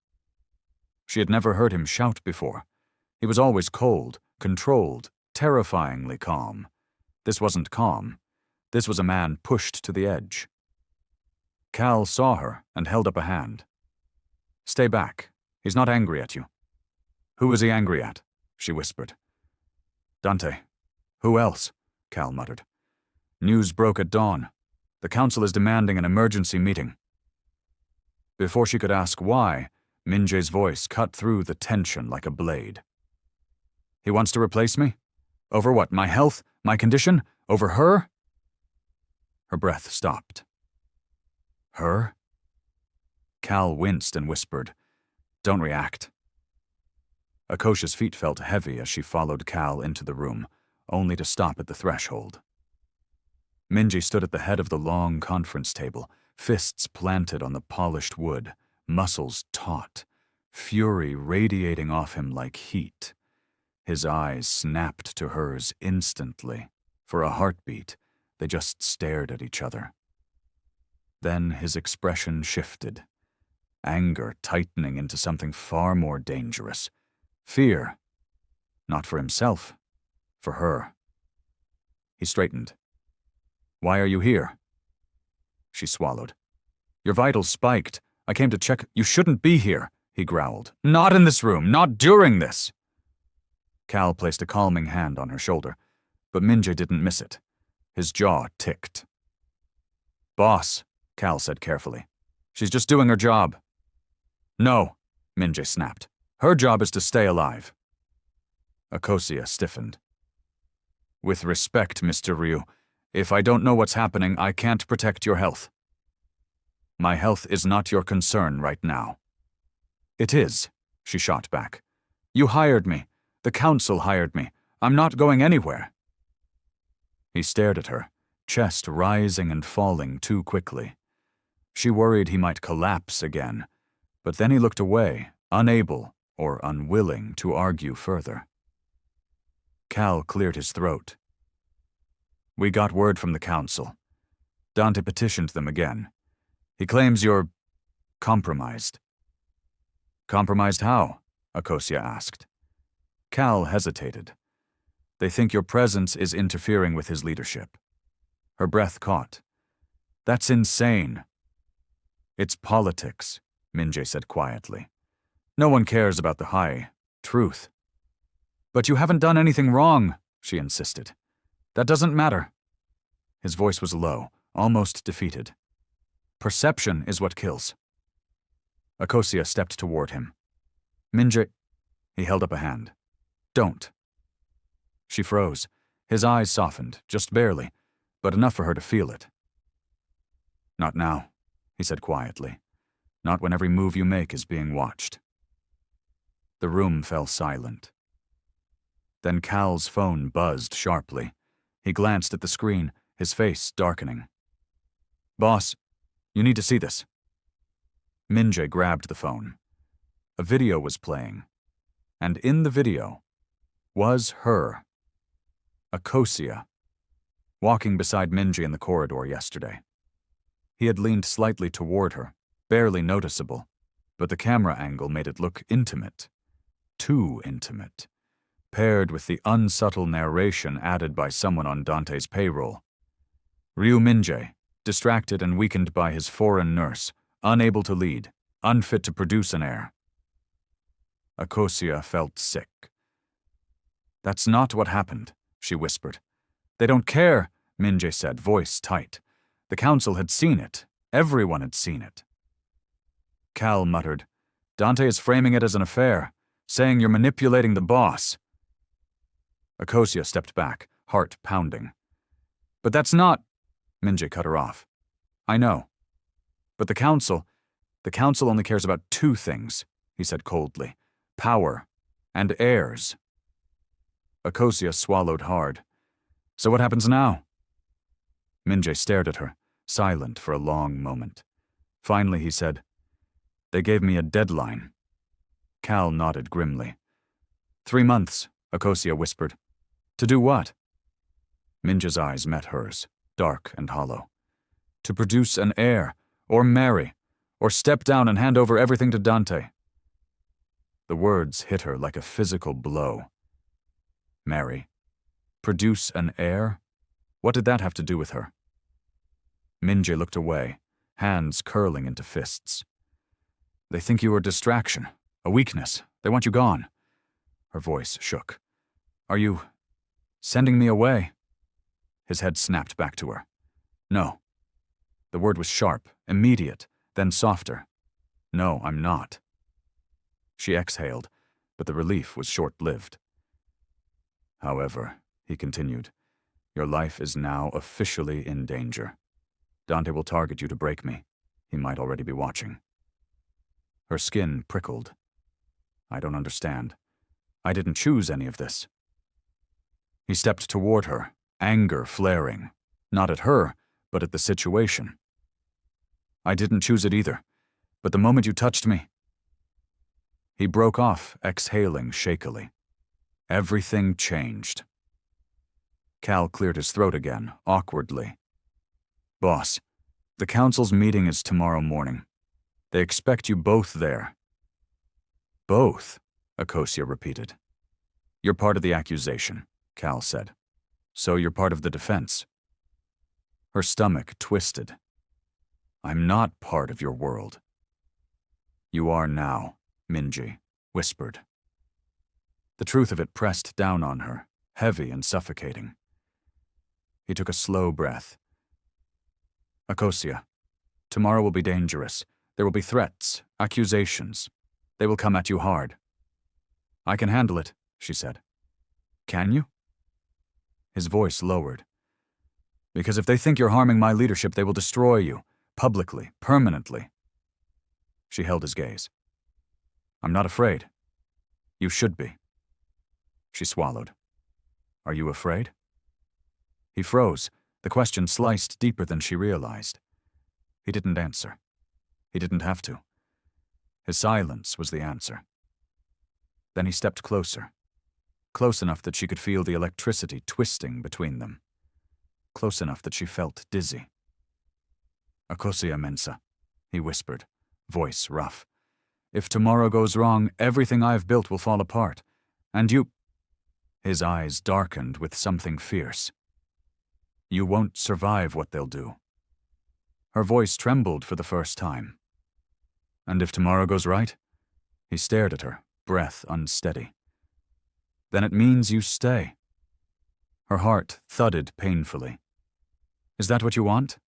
She had never heard him shout before. He was always cold, controlled, terrifyingly calm. This wasn't calm. This was a man pushed to the edge. Cal saw her and held up a hand. "Stay back. He's not angry at you." "Who is he angry at?" she whispered. "Dante. Who else?" Cal muttered. "News broke at dawn. The council is demanding an emergency meeting." Before she could ask why, Minjae's voice cut through the tension like a blade. "He wants to replace me? Over what, my health? My condition? Over her?" Her breath stopped. "Her?" Cal winced and whispered, "Don't react." Akosha's feet felt heavy as she followed Cal into the room, only to stop at the threshold. Minjae stood at the head of the long conference table, fists planted on the polished wood, muscles taut, fury radiating off him like heat. His eyes snapped to hers instantly. For a heartbeat, they just stared at each other. Then his expression shifted, anger tightening into something far more dangerous. Fear. Not for himself, for her. He straightened. "Why are you here?" She swallowed. "Your vitals spiked. I came to check. You shouldn't be here," he growled. "Not in this room, not during this." Cal placed a calming hand on her shoulder, but Minjae didn't miss it. His jaw ticked. "Boss," Cal said carefully. "She's just doing her job." "No," Minjae snapped. "Her job is to stay alive." Akosia stiffened. "With respect, Mr. Ryu, if I don't know what's happening, I can't protect your health." "My health is not your concern right now." "It is," she shot back. "You hired me. The council hired me. I'm not going anywhere." He stared at her, chest rising and falling too quickly. She worried he might collapse again, but then he looked away, unable or unwilling to argue further. Cal cleared his throat. "We got word from the council. Dante petitioned them again. He claims you're compromised." "Compromised how?" Akosia asked. Cal hesitated. "They think your presence is interfering with his leadership." Her breath caught. "That's insane." "It's politics," Minjae said quietly. "No one cares about the high truth." "But you haven't done anything wrong," she insisted. "That doesn't matter." His voice was low, almost defeated. "Perception is what kills." Akosia stepped toward him. "Minjae," he held up a hand. "Don't." She froze. His eyes softened, just barely, but enough for her to feel it. "Not now," he said quietly. "Not when every move you make is being watched." The room fell silent. Then Cal's phone buzzed sharply. He glanced at the screen, his face darkening. "Boss, you need to see this." Minjae grabbed the phone. A video was playing, and in the video was her, Akosia, walking beside Minjae in the corridor yesterday. He had leaned slightly toward her, barely noticeable, but the camera angle made it look intimate. Too intimate, paired with the unsubtle narration added by someone on Dante's payroll. Ryu Minjae, distracted and weakened by his foreign nurse, unable to lead, unfit to produce an heir. Akosia felt sick. "That's not what happened," she whispered. "They don't care," Minjae said, voice tight. The council had seen it. Everyone had seen it. Cal muttered, "Dante is framing it as an affair, saying you're manipulating the boss." Akosia stepped back, heart pounding. "But that's not—" Minjae cut her off. "I know. But the council only cares about two things," he said coldly. "Power and heirs." Akosia swallowed hard. "So what happens now?" Minjae stared at her, silent for a long moment. Finally he said, "They gave me a deadline." Cal nodded grimly. 3 months, Akosia whispered. "To do what?" Minjae's eyes met hers, dark and hollow. "To produce an heir, or marry, or step down and hand over everything to Dante." The words hit her like a physical blow. Marry? Produce an heir? What did that have to do with her? Minjae looked away, hands curling into fists. "They think you are a distraction, a weakness. They want you gone." Her voice shook. "Are you sending me away?" His head snapped back to her. "No." The word was sharp, immediate, then softer. "No, I'm not." She exhaled, but the relief was short-lived. "However," he continued, "your life is now officially in danger. Dante will target you to break me. He might already be watching." Her skin prickled. "I don't understand. I didn't choose any of this." He stepped toward her, anger flaring, not at her, but at the situation. "I didn't choose it either, but the moment you touched me—" He broke off, exhaling shakily. Everything changed. Cal cleared his throat again, awkwardly. "Boss, the council's meeting is tomorrow morning. They expect you both there." "Both?" Akosia repeated. "You're part of the accusation," Cal said. "So you're part of the defense." Her stomach twisted. "I'm not part of your world." "You are now," Minjae whispered. The truth of it pressed down on her, heavy and suffocating. He took a slow breath. "Akosia, tomorrow will be dangerous. There will be threats, accusations. They will come at you hard." "I can handle it," she said. "Can you?" His voice lowered. "Because if they think you're harming my leadership, they will destroy you, publicly, permanently." She held his gaze. "I'm not afraid. You should be." She swallowed. "Are you afraid?" He froze, the question sliced deeper than she realized. He didn't answer. He didn't have to. His silence was the answer. Then he stepped closer, close enough that she could feel the electricity twisting between them, close enough that she felt dizzy. "Akosia Mensa," he whispered, voice rough. "If tomorrow goes wrong, everything I've built will fall apart. And you—" His eyes darkened with something fierce. "You won't survive what they'll do." Her voice trembled for the first time. "And if tomorrow goes right?" He stared at her, breath unsteady. "Then it means you stay." Her heart thudded painfully. "Is that what you want?"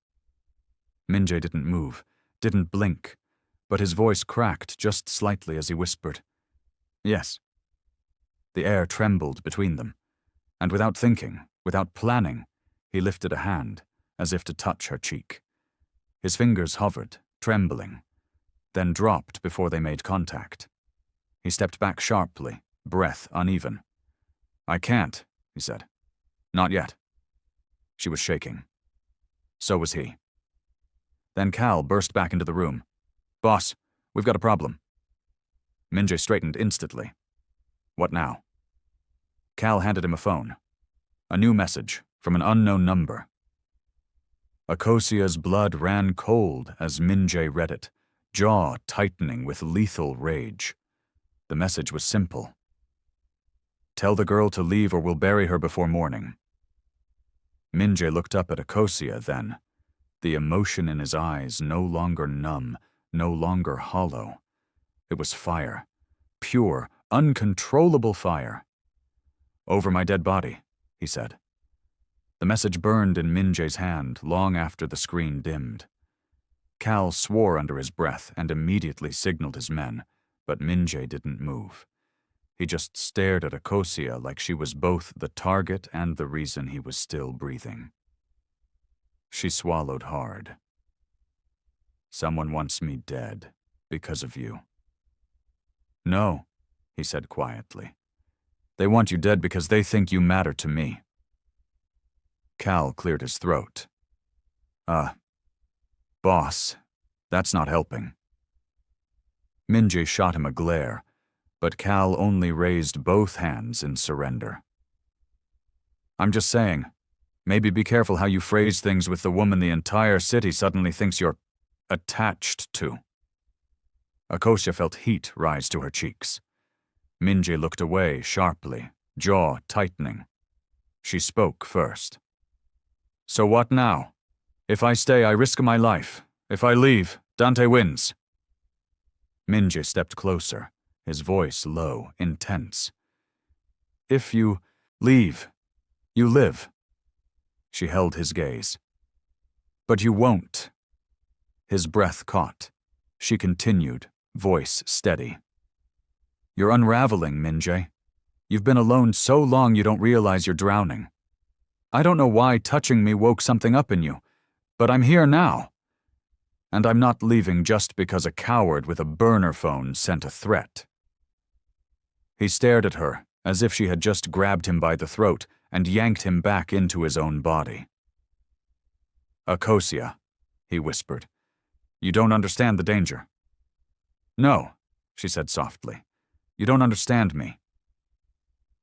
Minjae didn't move, didn't blink, but his voice cracked just slightly as he whispered, "Yes." The air trembled between them, and without thinking, Without planning, he lifted a hand, as if to touch her cheek. His fingers hovered, trembling, then dropped before they made contact. He stepped back sharply, breath uneven. "I can't," he said. "Not yet." She was shaking. So was he. Then Cal burst back into the room. "Boss, we've got a problem." Minjay straightened instantly. "What now?" Cal handed him a phone. A new message from an unknown number. Akosia's blood ran cold as Minjay read it, jaw tightening with lethal rage. The message was simple. "Tell the girl to leave or we'll bury her before morning." Minjay looked up at Akosia then, the emotion in his eyes no longer numb, no longer hollow. It was fire, pure, uncontrollable fire. "Over my dead body," he said. The message burned in Minjay's hand long after the screen dimmed. Cal swore under his breath and immediately signaled his men, but Minjay didn't move. He just stared at Akosia like she was both the target and the reason he was still breathing. She swallowed hard. "Someone wants me dead because of you." "No," he said quietly. "They want you dead because they think you matter to me." Cal cleared his throat. Boss, that's not helping." Minjay shot him a glare, but Cal only raised both hands in surrender. "I'm just saying, maybe be careful how you phrase things with the woman the entire city suddenly thinks you're attached to." Akosia felt heat rise to her cheeks. Minjay looked away sharply, jaw tightening. She spoke first. "So what now? If I stay, I risk my life. If I leave, Dante wins." Minjay stepped closer, his voice low, intense. "If you leave, you live." She held his gaze. "But you won't." His breath caught. She continued, voice steady. "You're unraveling, Minjay. You've been alone so long you don't realize you're drowning. I don't know why touching me woke something up in you, but I'm here now. And I'm not leaving just because a coward with a burner phone sent a threat." He stared at her as if she had just grabbed him by the throat and yanked him back into his own body. "Akosia," he whispered, "you don't understand the danger." "No," she said softly. "You don't understand me."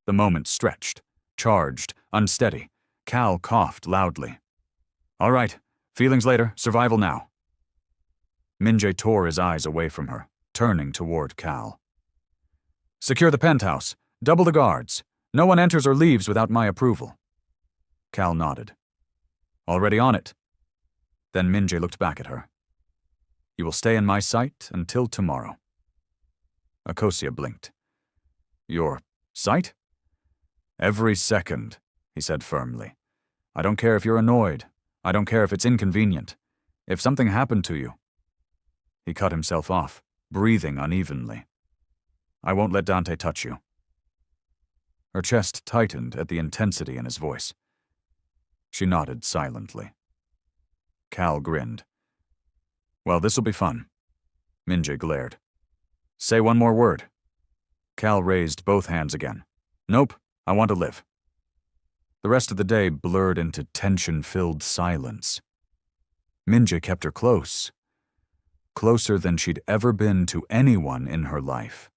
The moment stretched, charged, unsteady. Cal coughed loudly. "All right, feelings later, survival now." Minjay tore his eyes away from her, turning toward Cal. "Secure the penthouse. Double the guards. No one enters or leaves without my approval." Cal nodded. "Already on it." Then Minjay looked back at her. "You will stay in my sight until tomorrow." Akosia blinked. "Your sight?" "Every second," he said firmly. "I don't care if you're annoyed. I don't care if it's inconvenient. If something happened to you—" He cut himself off, breathing unevenly. "I won't let Dante touch you." Her chest tightened at the intensity in his voice. She nodded silently. Cal grinned. "Well, this'll be fun." Minjay glared. "Say one more word." Cal raised both hands again. "Nope, I want to live." The rest of the day blurred into tension-filled silence. Minjay kept her close. Closer than she'd ever been to anyone in her life.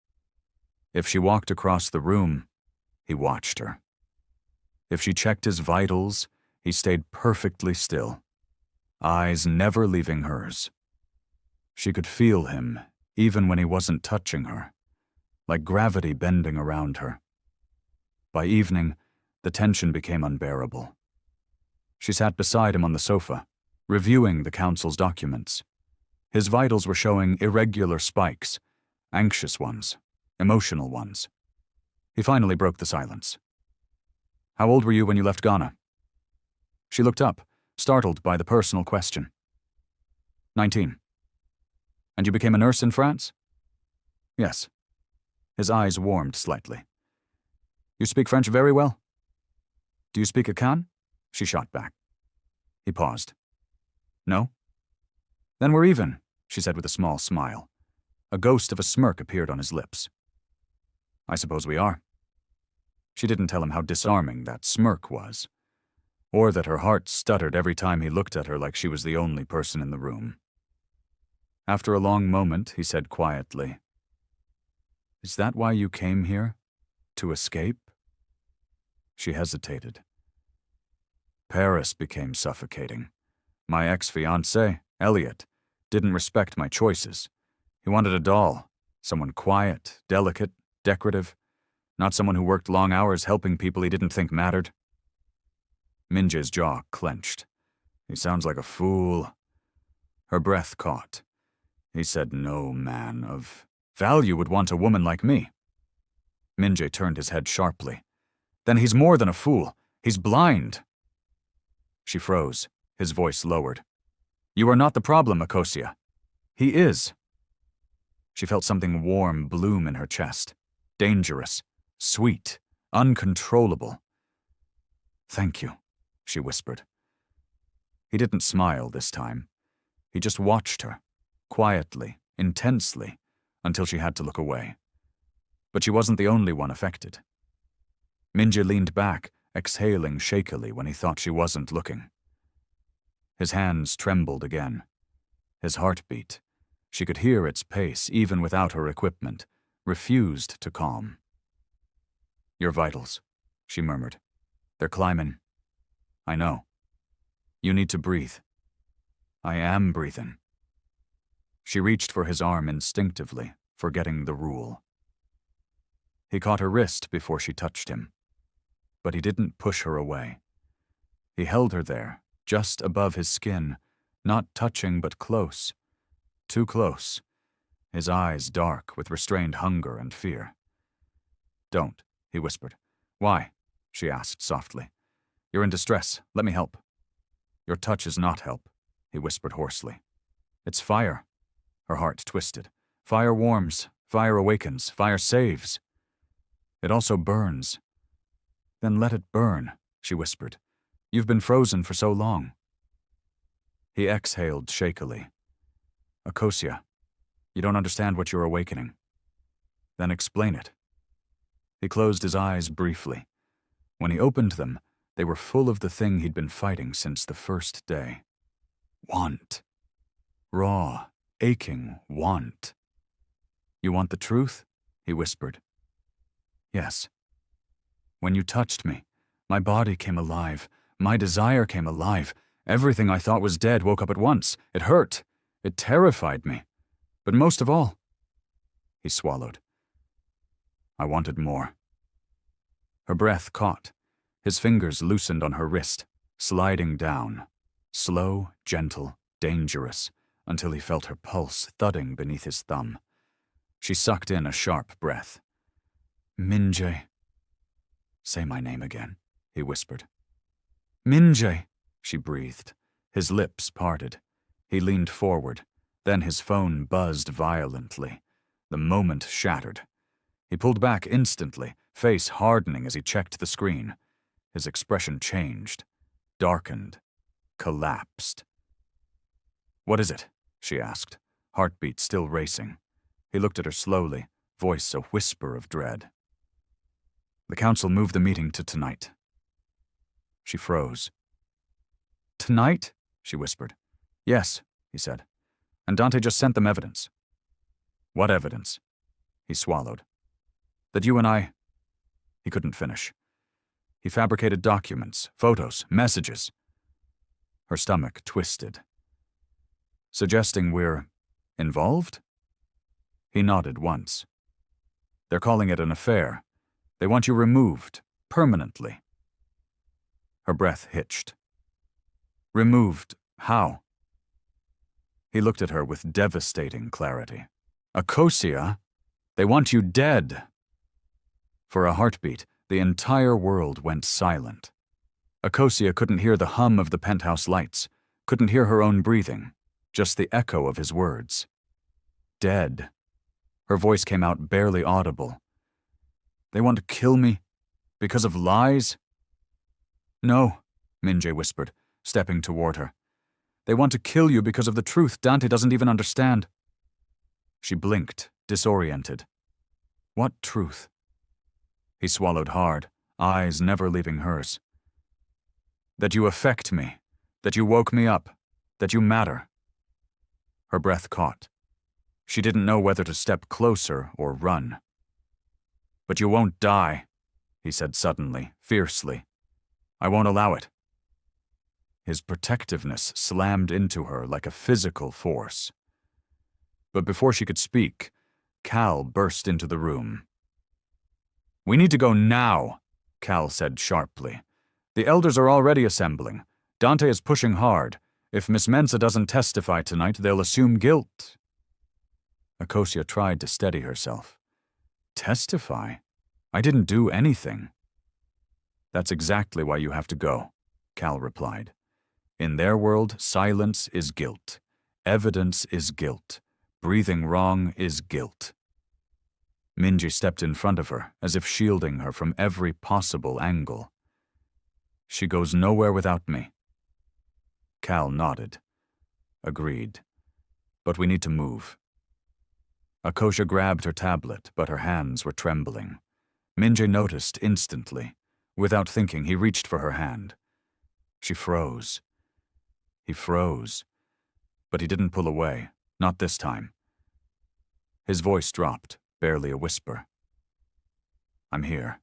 If she walked across the room, he watched her. If she checked his vitals, he stayed perfectly still, eyes never leaving hers. She could feel him, even when he wasn't touching her, like gravity bending around her. By evening, the tension became unbearable. She sat beside him on the sofa, reviewing the council's documents. His vitals were showing irregular spikes, anxious ones, emotional ones. He finally broke the silence. "How old were you when you left Ghana?" She looked up, startled by the personal question. 19. "And you became a nurse in France?" "Yes." His eyes warmed slightly. "You speak French very well?" Do you speak Akan? She shot back. He paused. No? Then we're even, she said with a small smile. A ghost of a smirk appeared on his lips. I suppose we are. She didn't tell him how disarming that smirk was, or that her heart stuttered every time he looked at her like she was the only person in the room. After a long moment, he said quietly, Is that why you came here? To escape? She hesitated. Paris became suffocating. My ex-fiancé, Elliot, didn't respect my choices. He wanted a doll, someone quiet, delicate, decorative, not someone who worked long hours helping people he didn't think mattered. Minje's jaw clenched. He sounds like a fool. Her breath caught. He said no man of value would want a woman like me. Minje turned his head sharply. Then he's more than a fool. He's blind. She froze, his voice lowered. You are not the problem, Akosia. He is. She felt something warm bloom in her chest. Dangerous, sweet, uncontrollable. Thank you, she whispered. He didn't smile this time. He just watched her, quietly, intensely, until she had to look away. But she wasn't the only one affected. Minje leaned back, exhaling shakily when he thought she wasn't looking. His hands trembled again. His heart beat. She could hear its pace even without her equipment, refused to calm. Your vitals, she murmured. They're climbing. I know. You need to breathe. I am breathing. She reached for his arm instinctively, forgetting the rule. He caught her wrist before she touched him. But he didn't push her away. He held her there, just above his skin, not touching but close. Too close. His eyes dark with restrained hunger and fear. Don't, he whispered. Why? She asked softly. You're in distress. Let me help. Your touch is not help, he whispered hoarsely. It's fire. Her heart twisted. Fire warms. Fire awakens. Fire saves. It also burns. Then let it burn, she whispered. You've been frozen for so long. He exhaled shakily. Akosia, you don't understand what you're awakening. Then explain it. He closed his eyes briefly. When he opened them, they were full of the thing he'd been fighting since the first day. Want. Raw, aching want. You want the truth? He whispered. Yes. When you touched me, my body came alive. My desire came alive. Everything I thought was dead woke up at once. It hurt. It terrified me. But most of all, he swallowed. I wanted more. Her breath caught. His fingers loosened on her wrist, sliding down. Slow, gentle, dangerous, until he felt her pulse thudding beneath his thumb. She sucked in a sharp breath. Minje. Say my name again, he whispered. Minje, she breathed. His lips parted. He leaned forward. Then his phone buzzed violently. The moment shattered. He pulled back instantly, face hardening as he checked the screen. His expression changed, darkened, collapsed. What is it? She asked, heartbeat still racing. He looked at her slowly, voice a whisper of dread. The council moved the meeting to tonight. She froze. Tonight? She whispered. Yes, he said. And Dante just sent them evidence. What evidence? He swallowed. That you and I... He couldn't finish. He fabricated documents, photos, messages. Her stomach twisted. Suggesting we're involved? He nodded once. They're calling it an affair. They want you removed, permanently. Her breath hitched. Removed, how? He looked at her with devastating clarity. Akosia, they want you dead. For a heartbeat, the entire world went silent. Akosia couldn't hear the hum of the penthouse lights, couldn't hear her own breathing, just the echo of his words. Dead. Her voice came out barely audible. They want to kill me? Because of lies? No, Minjay whispered, stepping toward her. They want to kill you because of the truth Dante doesn't even understand. She blinked, disoriented. What truth? He swallowed hard, eyes never leaving hers. That you affect me, that you woke me up, that you matter. Her breath caught. She didn't know whether to step closer or run. But you won't die, he said suddenly, fiercely. I won't allow it. His protectiveness slammed into her like a physical force. But before she could speak, Cal burst into the room. We need to go now, Cal said sharply. The elders are already assembling. Dante is pushing hard. If Miss Mensah doesn't testify tonight, they'll assume guilt. Akosia tried to steady herself. Testify? I didn't do anything. That's exactly why you have to go, Cal replied. In their world, silence is guilt. Evidence is guilt. Breathing wrong is guilt. Minji stepped in front of her, as if shielding her from every possible angle. She goes nowhere without me. Cal nodded. Agreed. But we need to move. Akosia grabbed her tablet, but her hands were trembling. Minji noticed instantly. Without thinking, he reached for her hand. She froze. He froze. But he didn't pull away, not this time. His voice dropped, barely a whisper. I'm here.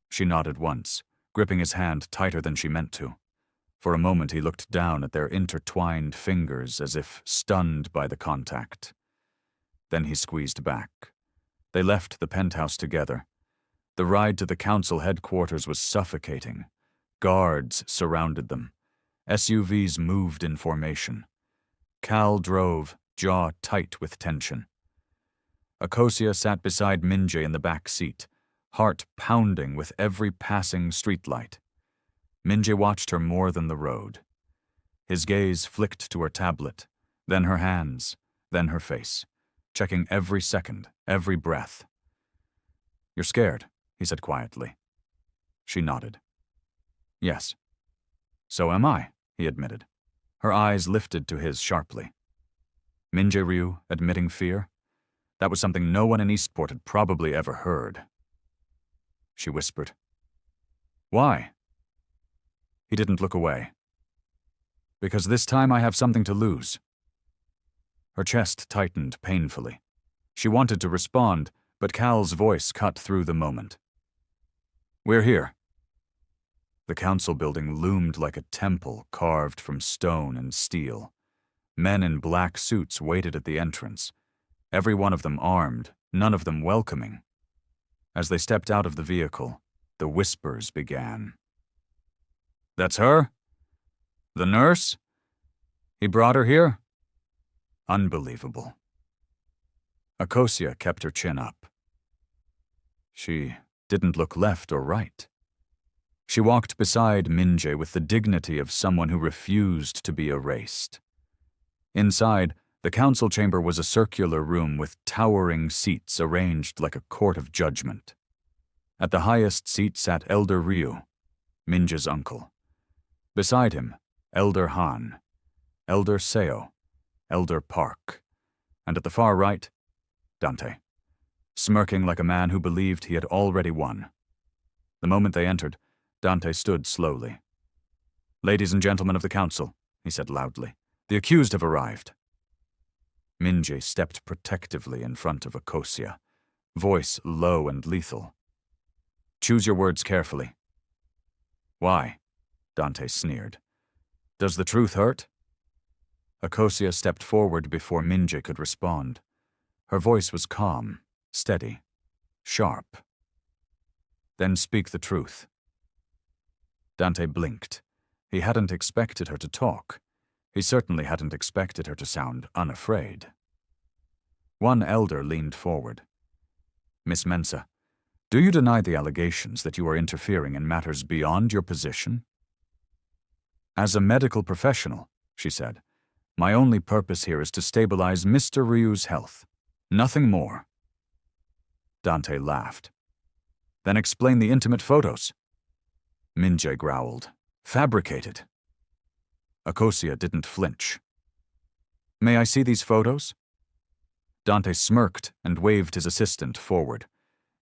She nodded once, gripping his hand tighter than she meant to. For a moment he looked down at their intertwined fingers as if stunned by the contact. Then he squeezed back. They left the penthouse together. The ride to the council headquarters was suffocating. Guards surrounded them. SUVs moved in formation. Cal drove, jaw tight with tension. Akosia sat beside Minji in the back seat, heart pounding with every passing streetlight. Minji watched her more than the road. His gaze flicked to her tablet, then her hands, then her face, checking every second, every breath. You're scared, he said quietly. She nodded. Yes. So am I, he admitted. Her eyes lifted to his sharply. Minji Ryu admitting fear? That was something no one in Eastport had probably ever heard. She whispered. Why? He didn't look away. Because this time I have something to lose. Her chest tightened painfully. She wanted to respond, but Cal's voice cut through the moment. We're here. The council building loomed like a temple carved from stone and steel. Men in black suits waited at the entrance, every one of them armed, none of them welcoming. As they stepped out of the vehicle, the whispers began. That's her? The nurse? He brought her here? Unbelievable. Akosia kept her chin up. She didn't look left or right. She walked beside Minji with the dignity of someone who refused to be erased. Inside, the council chamber was a circular room with towering seats arranged like a court of judgment. At the highest seat sat Elder Ryu, Minji's uncle. Beside him, Elder Han, Elder Seo, Elder Park, and at the far right, Dante, smirking like a man who believed he had already won. The moment they entered, Dante stood slowly. Ladies and gentlemen of the council, he said loudly, the accused have arrived. Minji stepped protectively in front of Akosia, voice low and lethal. Choose your words carefully. Why? Dante sneered. Does the truth hurt? Akosia stepped forward before Minji could respond. Her voice was calm, steady, sharp. Then speak the truth. Dante blinked. He hadn't expected her to talk. He certainly hadn't expected her to sound unafraid. One elder leaned forward. Miss Mensah, do you deny the allegations that you are interfering in matters beyond your position? As a medical professional, she said, my only purpose here is to stabilize Mr. Ryu's health. Nothing more. Dante laughed. Then explain the intimate photos. Minjay growled. Fabricated. Akosia didn't flinch. May I see these photos? Dante smirked and waved his assistant forward.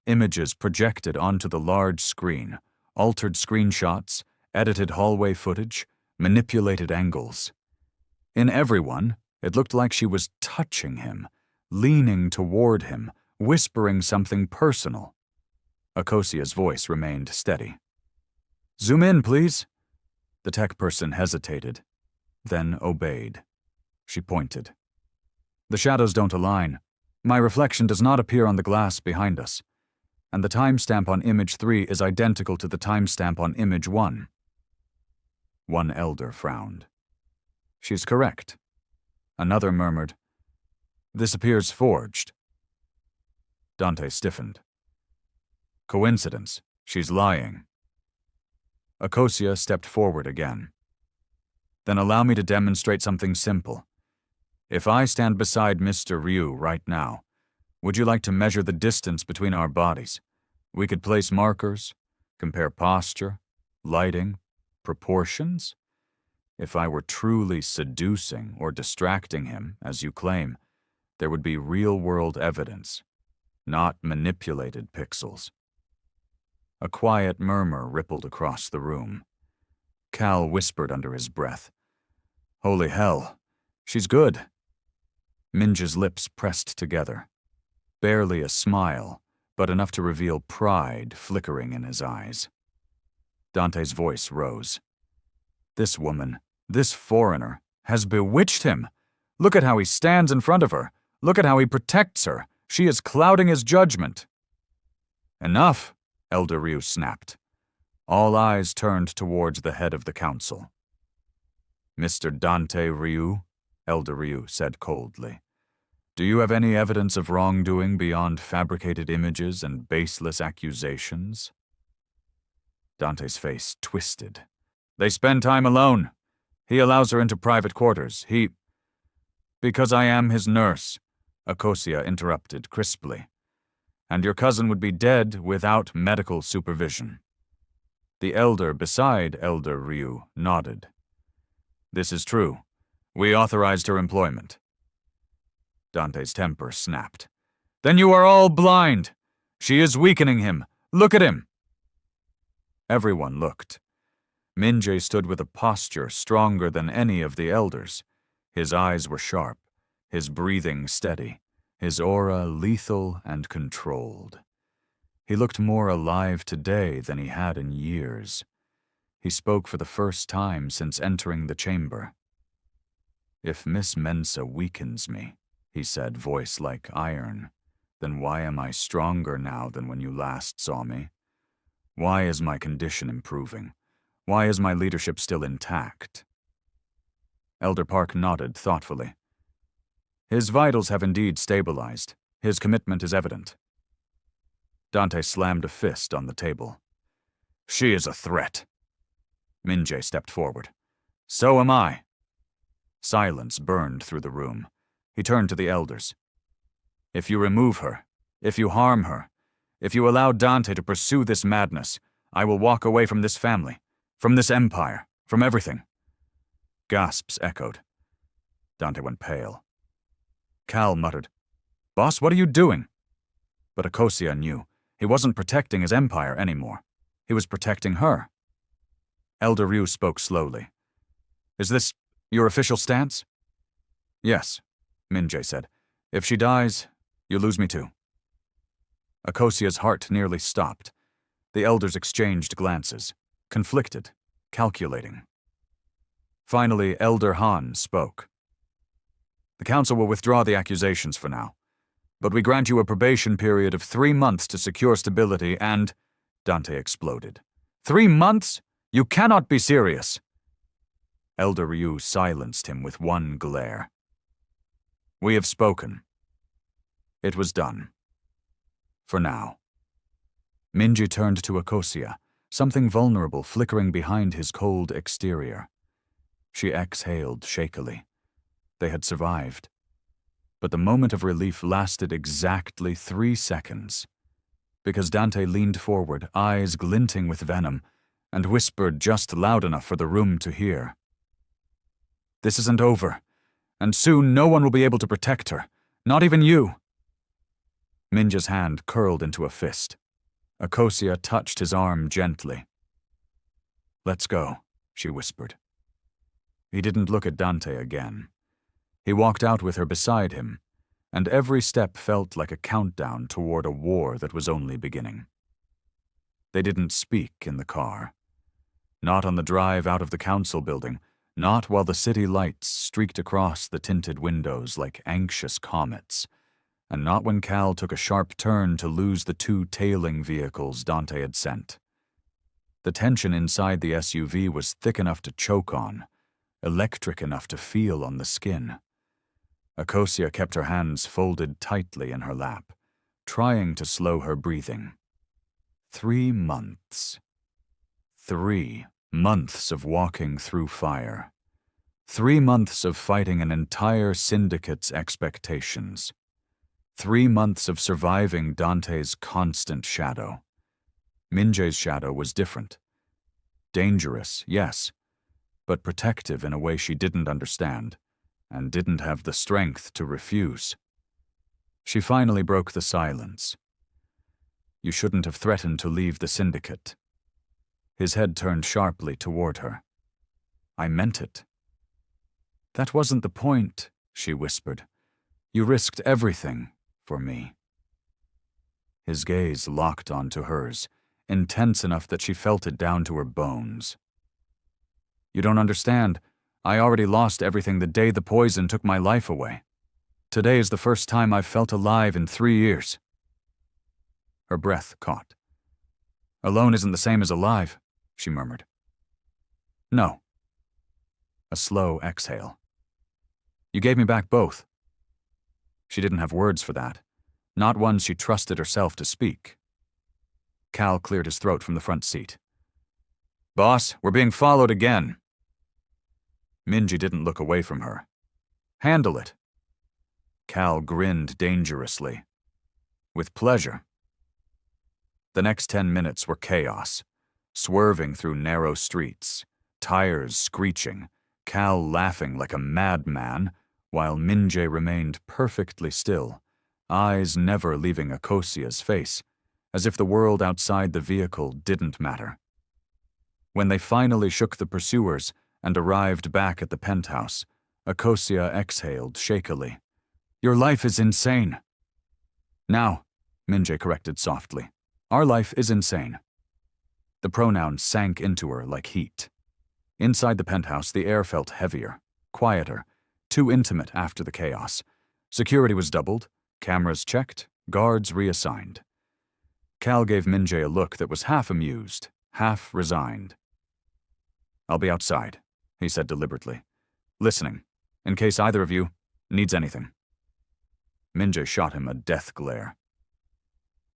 Images projected onto the large screen, altered screenshots, edited hallway footage, manipulated angles. In everyone, it looked like she was touching him, leaning toward him, whispering something personal. Akosia's voice remained steady. Zoom in, please. The tech person hesitated, then obeyed. She pointed. The shadows don't align. My reflection does not appear on the glass behind us, and the timestamp on image 3 is identical to the timestamp on image 1. One elder frowned. She's correct. Another murmured, This appears forged. Dante stiffened. Coincidence. She's lying. Akosia stepped forward again. Then allow me to demonstrate something simple. If I stand beside Mr. Ryu right now, would you like to measure the distance between our bodies? We could place markers, compare posture, lighting, proportions. If I were truly seducing or distracting him, as you claim, there would be real-world evidence, not manipulated pixels. A quiet murmur rippled across the room. Cal whispered under his breath, Holy hell, she's good. Minja's lips pressed together. Barely a smile, but enough to reveal pride flickering in his eyes. Dante's voice rose. This woman, this foreigner, has bewitched him. Look at how he stands in front of her. Look at how he protects her. She is clouding his judgment. Enough, Elder Ryu snapped. All eyes turned towards the head of the council. Mr. Dante Ryu, Elder Ryu said coldly, do you have any evidence of wrongdoing beyond fabricated images and baseless accusations? Dante's face twisted. They spend time alone. He allows her into private quarters. Because I am his nurse, Akosia interrupted crisply. And your cousin would be dead without medical supervision. The elder beside Elder Ryu nodded. This is true. We authorized her employment. Dante's temper snapped. Then you are all blind. She is weakening him. Look at him. Everyone looked. Minjay stood with a posture stronger than any of the elders. His eyes were sharp, his breathing steady, his aura lethal and controlled. He looked more alive today than he had in years. He spoke for the first time since entering the chamber. If Miss Mensa weakens me, he said, voice like iron, then why am I stronger now than when you last saw me? Why is my condition improving? Why is my leadership still intact? Elder Park nodded thoughtfully. His vitals have indeed stabilized. His commitment is evident. Dante slammed a fist on the table. She is a threat. Minjay stepped forward. So am I. Silence burned through the room. He turned to the elders. If you remove her, if you harm her, if you allow Dante to pursue this madness, I will walk away from this family, from this empire, from everything. Gasps echoed. Dante went pale. Cal muttered, Boss, what are you doing? But Akosia knew. He wasn't protecting his empire anymore. He was protecting her. Elder Ryu spoke slowly. Is this your official stance? Yes, Minjay said. If she dies, you lose me too. Akosia's heart nearly stopped. The elders exchanged glances, conflicted, calculating. Finally, Elder Han spoke. The council will withdraw the accusations for now, but we grant you a probation period of 3 months to secure stability and... Dante exploded. 3 months? You cannot be serious. Elder Ryu silenced him with one glare. We have spoken. It was done. For now. Minjay turned to Akosia, something vulnerable flickering behind his cold exterior. She exhaled shakily. They had survived. But the moment of relief lasted exactly 3 seconds. Because Dante leaned forward, eyes glinting with venom, and whispered just loud enough for the room to hear. "This isn't over, and soon no one will be able to protect her, not even you." Minja's hand curled into a fist. Akosia touched his arm gently. "Let's go," she whispered. He didn't look at Dante again. He walked out with her beside him, and every step felt like a countdown toward a war that was only beginning. They didn't speak in the car. Not on the drive out of the council building, not while the city lights streaked across the tinted windows like anxious comets, and not when Cal took a sharp turn to lose the 2 tailing vehicles Dante had sent. The tension inside the SUV was thick enough to choke on, electric enough to feel on the skin. Akosia kept her hands folded tightly in her lap, trying to slow her breathing. 3 months. 3 months of walking through fire. 3 months of fighting an entire syndicate's expectations. 3 months of surviving Dante's constant shadow. Minjae's shadow was different. Dangerous, yes, but protective in a way she didn't understand, and didn't have the strength to refuse. She finally broke the silence. "You shouldn't have threatened to leave the syndicate." His head turned sharply toward her. "I meant it." "That wasn't the point," she whispered. "You risked everything for me." His gaze locked onto hers, intense enough that she felt it down to her bones. "You don't understand. I already lost everything the day the poison took my life away. Today is the first time I've felt alive in 3 years. Her breath caught. "Alone isn't the same as alive," she murmured. "No." A slow exhale. "You gave me back both." She didn't have words for that, not ones she trusted herself to speak. Cal cleared his throat from the front seat. "Boss, we're being followed again." Minji didn't look away from her. "Handle it." Cal grinned dangerously. "With pleasure." The next 10 minutes were chaos, swerving through narrow streets, tires screeching, Cal laughing like a madman, while Minjae remained perfectly still, eyes never leaving Akosia's face, as if the world outside the vehicle didn't matter. When they finally shook the pursuers and arrived back at the penthouse, Akosia exhaled shakily. "Your life is insane." "Now," Minjae corrected softly, "our life is insane." The pronoun sank into her like heat. Inside the penthouse, the air felt heavier, quieter, too intimate after the chaos. Security was doubled, cameras checked, guards reassigned. Cal gave Minjae a look that was half amused, half resigned. "I'll be outside," he said deliberately, "listening, in case either of you needs anything." Minjae shot him a death glare.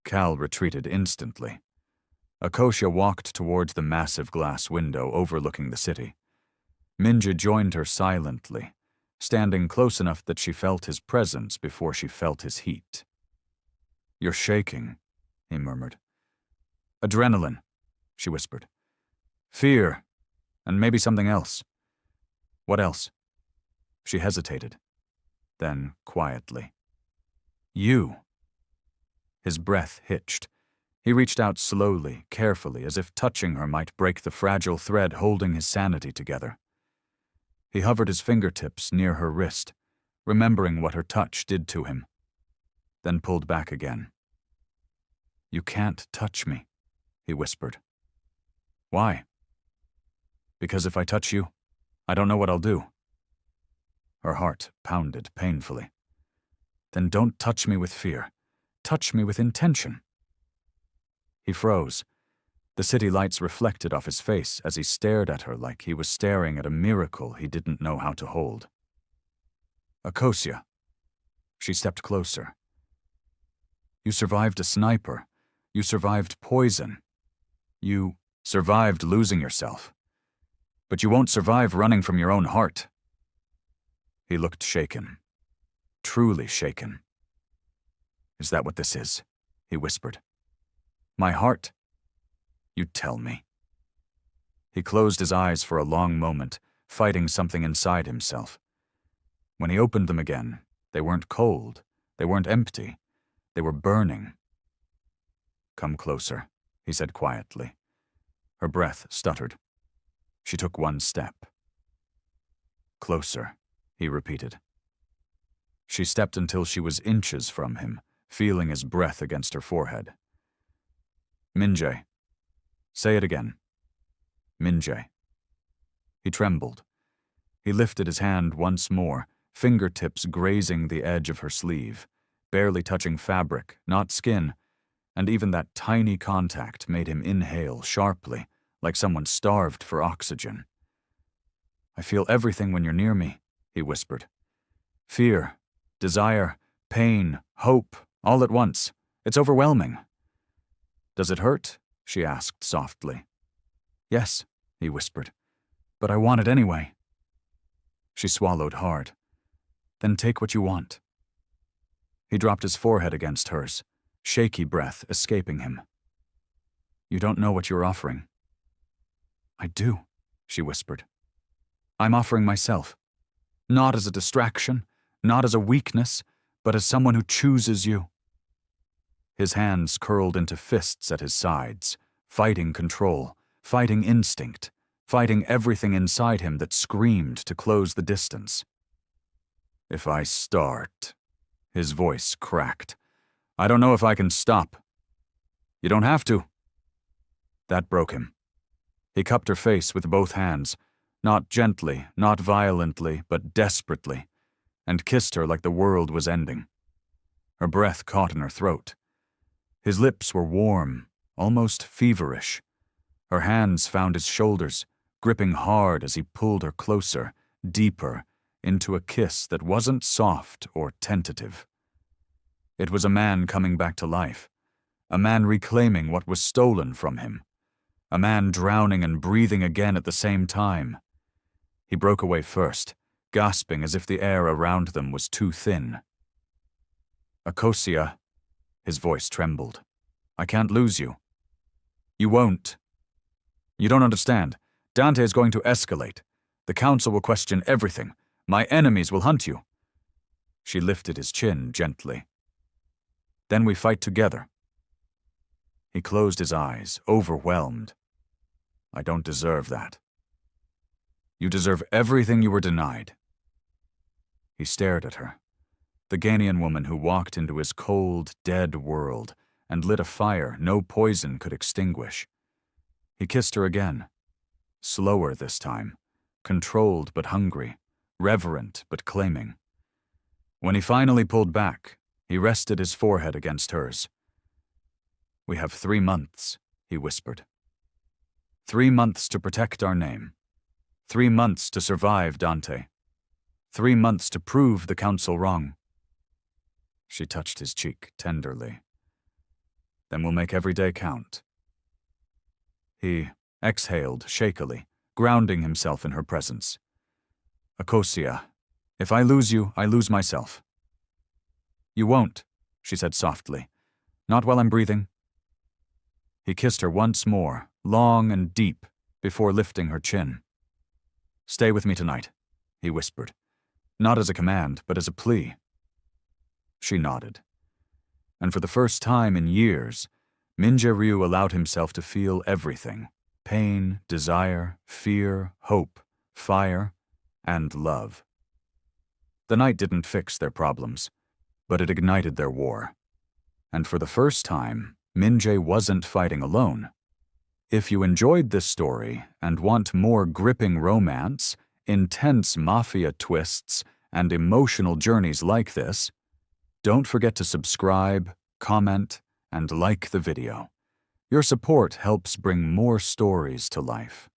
Cal retreated instantly. Akosia walked towards the massive glass window overlooking the city. Minjae joined her silently, standing close enough that she felt his presence before she felt his heat. "You're shaking," he murmured. "Adrenaline," she whispered. "Fear, and maybe something else." "What else?" She hesitated. Then, quietly, "You." His breath hitched. He reached out slowly, carefully, as if touching her might break the fragile thread holding his sanity together. He hovered his fingertips near her wrist, remembering what her touch did to him, then pulled back again. "You can't touch me," he whispered. "Why?" "Because if I touch you, I don't know what I'll do." Her heart pounded painfully. "Then don't touch me with fear. Touch me with intention." He froze. The city lights reflected off his face as he stared at her like he was staring at a miracle he didn't know how to hold. "Akosia." She stepped closer. "You survived a sniper. You survived poison. You survived losing yourself. But you won't survive running from your own heart." He looked shaken. Truly shaken. "Is that what this is?" he whispered. "My heart? You tell me." He closed his eyes for a long moment, fighting something inside himself. When he opened them again, they weren't cold, they weren't empty, they were burning. "Come closer," he said quietly. Her breath stuttered. She took one step. "Closer," he repeated. She stepped until she was inches from him, feeling his breath against her forehead. "Minjay." "Say it again." "Minjay." He trembled. He lifted his hand once more, fingertips grazing the edge of her sleeve, barely touching fabric, not skin, and even that tiny contact made him inhale sharply, like someone starved for oxygen. "I feel everything when you're near me," he whispered. "Fear, desire, pain, hope, all at once. It's overwhelming." "Does it hurt?" she asked softly. "Yes," he whispered, "but I want it anyway." She swallowed hard. "Then take what you want." He dropped his forehead against hers, shaky breath escaping him. "You don't know what you're offering." "I do," she whispered. "I'm offering myself. Not as a distraction, not as a weakness, but as someone who chooses you." His hands curled into fists at his sides, fighting control, fighting instinct, fighting everything inside him that screamed to close the distance. "If I start," his voice cracked, "I don't know if I can stop." "You don't have to." That broke him. He cupped her face with both hands, not gently, not violently, but desperately, and kissed her like the world was ending. Her breath caught in her throat. His lips were warm, almost feverish. Her hands found his shoulders, gripping hard as he pulled her closer, deeper, into a kiss that wasn't soft or tentative. It was a man coming back to life, a man reclaiming what was stolen from him, a man drowning and breathing again at the same time. He broke away first, gasping as if the air around them was too thin. "Akosia," his voice trembled. "I can't lose you." "You won't." "You don't understand. Dante is going to escalate. The council will question everything. My enemies will hunt you." She lifted his chin gently. "Then we fight together." He closed his eyes, overwhelmed. "I don't deserve that." "You deserve everything you were denied." He stared at her, the Ghanaian woman who walked into his cold, dead world and lit a fire no poison could extinguish. He kissed her again, slower this time, controlled but hungry, reverent but claiming. When he finally pulled back, he rested his forehead against hers. "We have 3 months," he whispered. 3 months to protect our name. 3 months to survive Dante. 3 months to prove the council wrong. She touched his cheek tenderly. "Then we'll make every day count." He exhaled shakily, grounding himself in her presence. "Akosia, if I lose you, I lose myself." "You won't," she said softly. "Not while I'm breathing." He kissed her once more, long and deep, before lifting her chin. "Stay with me tonight," he whispered, not as a command, but as a plea. She nodded. And for the first time in years, Minjay Ryu allowed himself to feel everything: pain, desire, fear, hope, fire, and love. The night didn't fix their problems, but it ignited their war. And for the first time, Minjay wasn't fighting alone. If you enjoyed this story and want more gripping romance, intense mafia twists, and emotional journeys like this, don't forget to subscribe, comment, and like the video. Your support helps bring more stories to life.